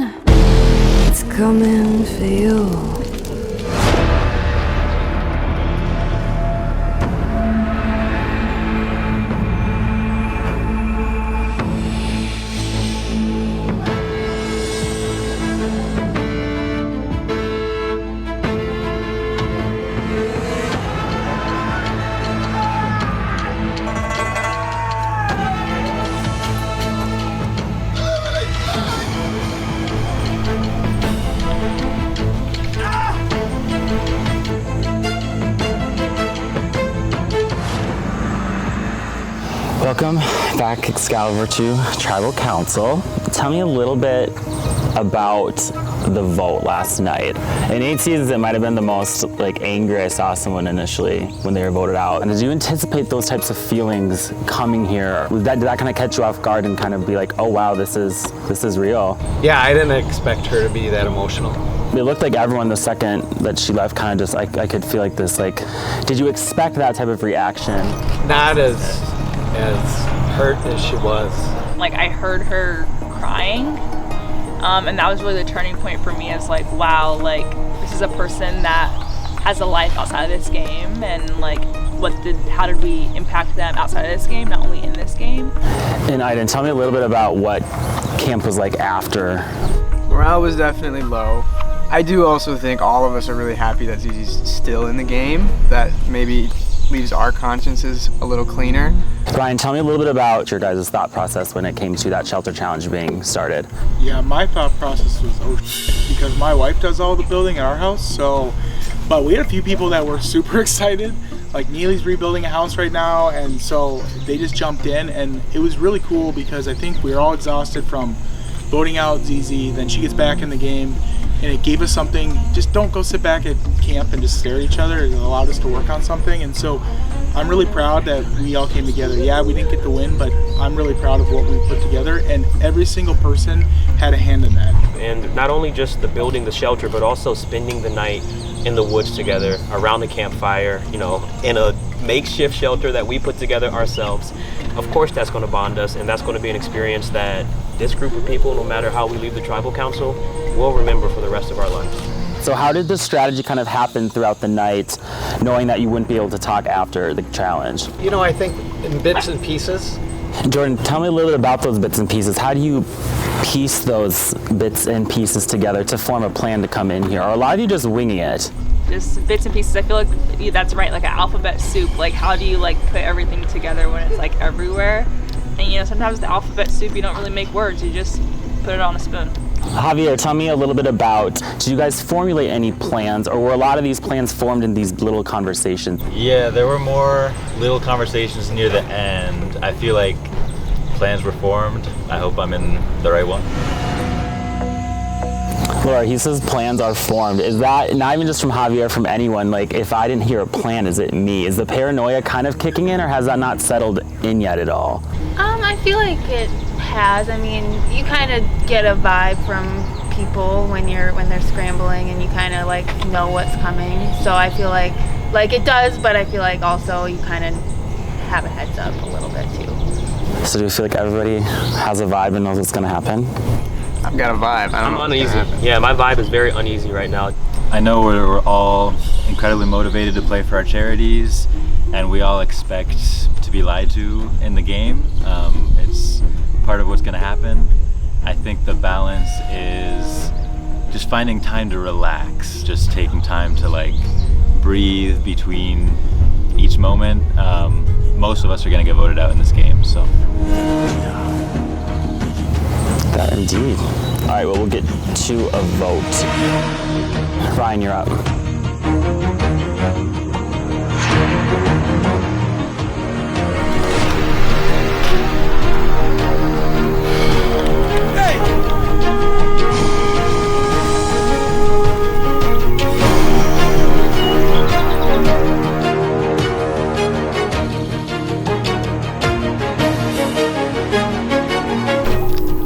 [SPEAKER 24] It's coming for you.
[SPEAKER 25] Welcome back, Excalibur, to Tribal Council. Tell me a little bit about the vote last night. In 8 seasons, it might have been the most angry I saw someone initially when they were voted out. And did you anticipate those types of feelings coming here? Did that kind of catch you off guard and kind of be like, oh wow, this is real?
[SPEAKER 19] Yeah, I didn't expect her to be that emotional.
[SPEAKER 25] It looked like everyone the second that she left kind of just, I could feel like this, did you expect that type of reaction?
[SPEAKER 19] Not as hurt as she was.
[SPEAKER 11] I heard her crying, and that was really the turning point for me. As wow, this is a person that has a life outside of this game, and how did we impact them outside of this game, not only in this game.
[SPEAKER 25] And Aiden, tell me a little bit about what camp was like after.
[SPEAKER 4] Morale was definitely low. I do also think all of us are really happy that Zizi's still in the game. That maybe leaves our consciences a little cleaner.
[SPEAKER 25] Brian, tell me a little bit about your guys' thought process when it came to that shelter challenge being started.
[SPEAKER 13] Yeah, my thought process was, because my wife does all the building at our house, but we had a few people that were super excited. Neely's rebuilding a house right now, and so they just jumped in, and it was really cool because I think we were all exhausted from voting out ZZ, then she gets back in the game, and it gave us something. Just don't go sit back at camp and just stare at each other. It allowed us to work on something, and so I'm really proud that we all came together. Yeah, we didn't get the win, but I'm really proud of what we put together, and every single person had a hand in that.
[SPEAKER 10] And not only just the building the shelter, but also spending the night in the woods together, around the campfire, in a makeshift shelter that we put together ourselves. Of course that's going to bond us, and that's going to be an experience that this group of people, no matter how we leave the tribal council, will remember for the rest of our lives.
[SPEAKER 25] So how did this strategy kind of happen throughout the night, knowing that you wouldn't be able to talk after the challenge?
[SPEAKER 19] I think in bits and pieces.
[SPEAKER 25] Jordan, tell me a little bit about those bits and pieces. How do you piece those bits and pieces together to form a plan to come in here? Or are a lot of you just winging it?
[SPEAKER 11] just bits and pieces. I feel like that's right, like an alphabet soup. Like how do you like put everything together when it's like everywhere? And you know, sometimes the alphabet soup, you don't really make words, you just put it on a spoon.
[SPEAKER 25] Javier, tell me a little bit about, did you guys formulate any plans, or were a lot of these plans formed in these little conversations?
[SPEAKER 22] Yeah, there were more little conversations near the end. I feel like plans were formed. I hope I'm in the right one.
[SPEAKER 25] Laura, he says plans are formed. Is that, not even just from Javier, from anyone, like if I didn't hear a plan, is it me? Is the paranoia kind of kicking in, or has that not settled in yet at all?
[SPEAKER 1] I feel like it has. I mean, you kind of get a vibe from people when they're scrambling, and you kind of like know what's coming. So I feel like it does, but I feel like also you kind of have a heads up a little bit too.
[SPEAKER 25] So do you feel like everybody has a vibe and knows what's gonna happen?
[SPEAKER 4] I've got a vibe. I don't know.
[SPEAKER 10] I'm uneasy. Yeah, my vibe is very uneasy right now.
[SPEAKER 22] I know we're all incredibly motivated to play for our charities, and we all expect to be lied to in the game. It's part of what's going to happen. I think the balance is just finding time to relax, just taking time to like breathe between each moment. Most of us are going to get voted out in this game, so.
[SPEAKER 25] That indeed. All right, well, we'll get to a vote. Ryan, you're up.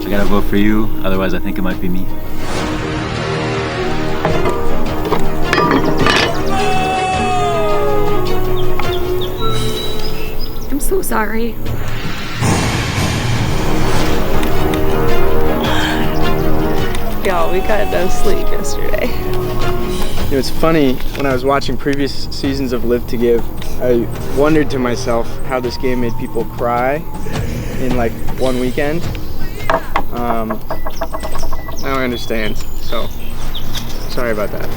[SPEAKER 22] I gotta vote for you, otherwise I think it might be me.
[SPEAKER 15] I'm so sorry.
[SPEAKER 11] Y'all, we got no sleep yesterday.
[SPEAKER 4] It was funny, when I was watching previous seasons of Live to Give, I wondered to myself how this game made people cry in like one weekend. Now I understand, so sorry about that.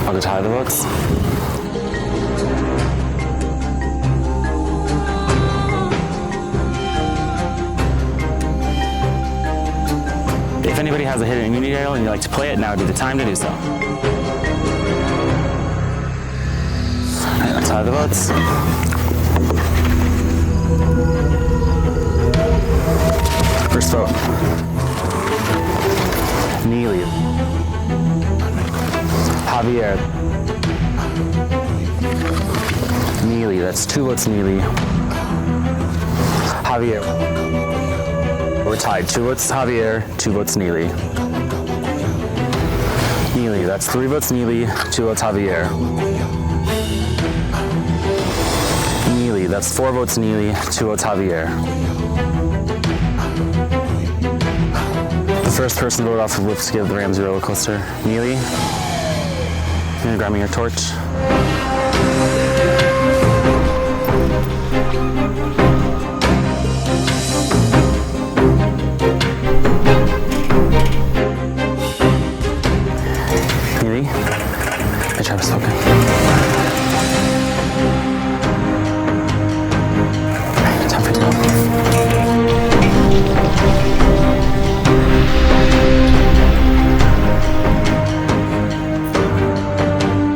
[SPEAKER 25] I'll go tie the votes. If anybody has a hidden immunity idol and you like to play it, now would be the time to do so. Alright, let's tie the votes. First vote. Neely. Javier. Neely, that's 2 votes Neely. Javier. We're tied. 2 votes Javier, 2 votes Neely. Neely, that's 3 votes Neely, 2 votes Javier. Neely, that's 4 votes Neely, 2 votes Javier. The first person to vote off of Live to Give the Ramsey Rollercoaster. Neely, you're gonna grab me your torch. Travis, okay. Time for you to go.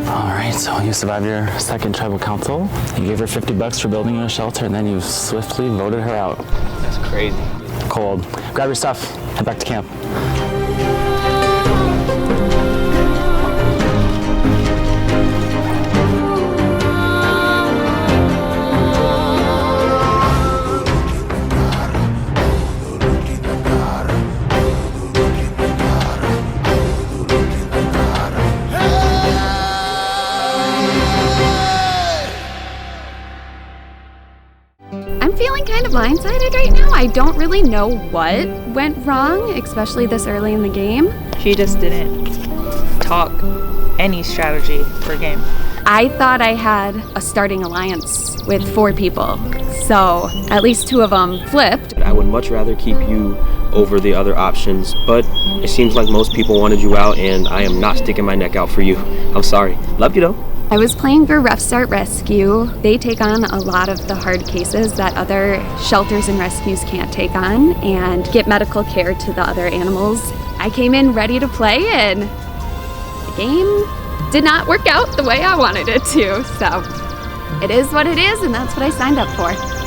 [SPEAKER 25] Alright, so you survived your second tribal council. You gave her $50 for building you a shelter, and then you swiftly voted her out.
[SPEAKER 10] That's crazy.
[SPEAKER 25] Cold. Grab your stuff. Head back to camp.
[SPEAKER 15] I'm feeling kind of blindsided right now.
[SPEAKER 1] I don't really know what went wrong, especially this early in the game.
[SPEAKER 5] She just didn't talk any strategy for game.
[SPEAKER 1] I thought I had a starting alliance with 4 people, so at least 2 of them flipped.
[SPEAKER 20] I would much rather keep you over the other options, but it seems like most people wanted you out, and I am not sticking my neck out for you. I'm sorry. Love you though.
[SPEAKER 1] I was playing for Rough Start Rescue. They take on a lot of the hard cases that other shelters and rescues can't take on and get medical care to the other animals. I came in ready to play, and the game did not work out the way I wanted it to. So it is what it is, and that's what I signed up for.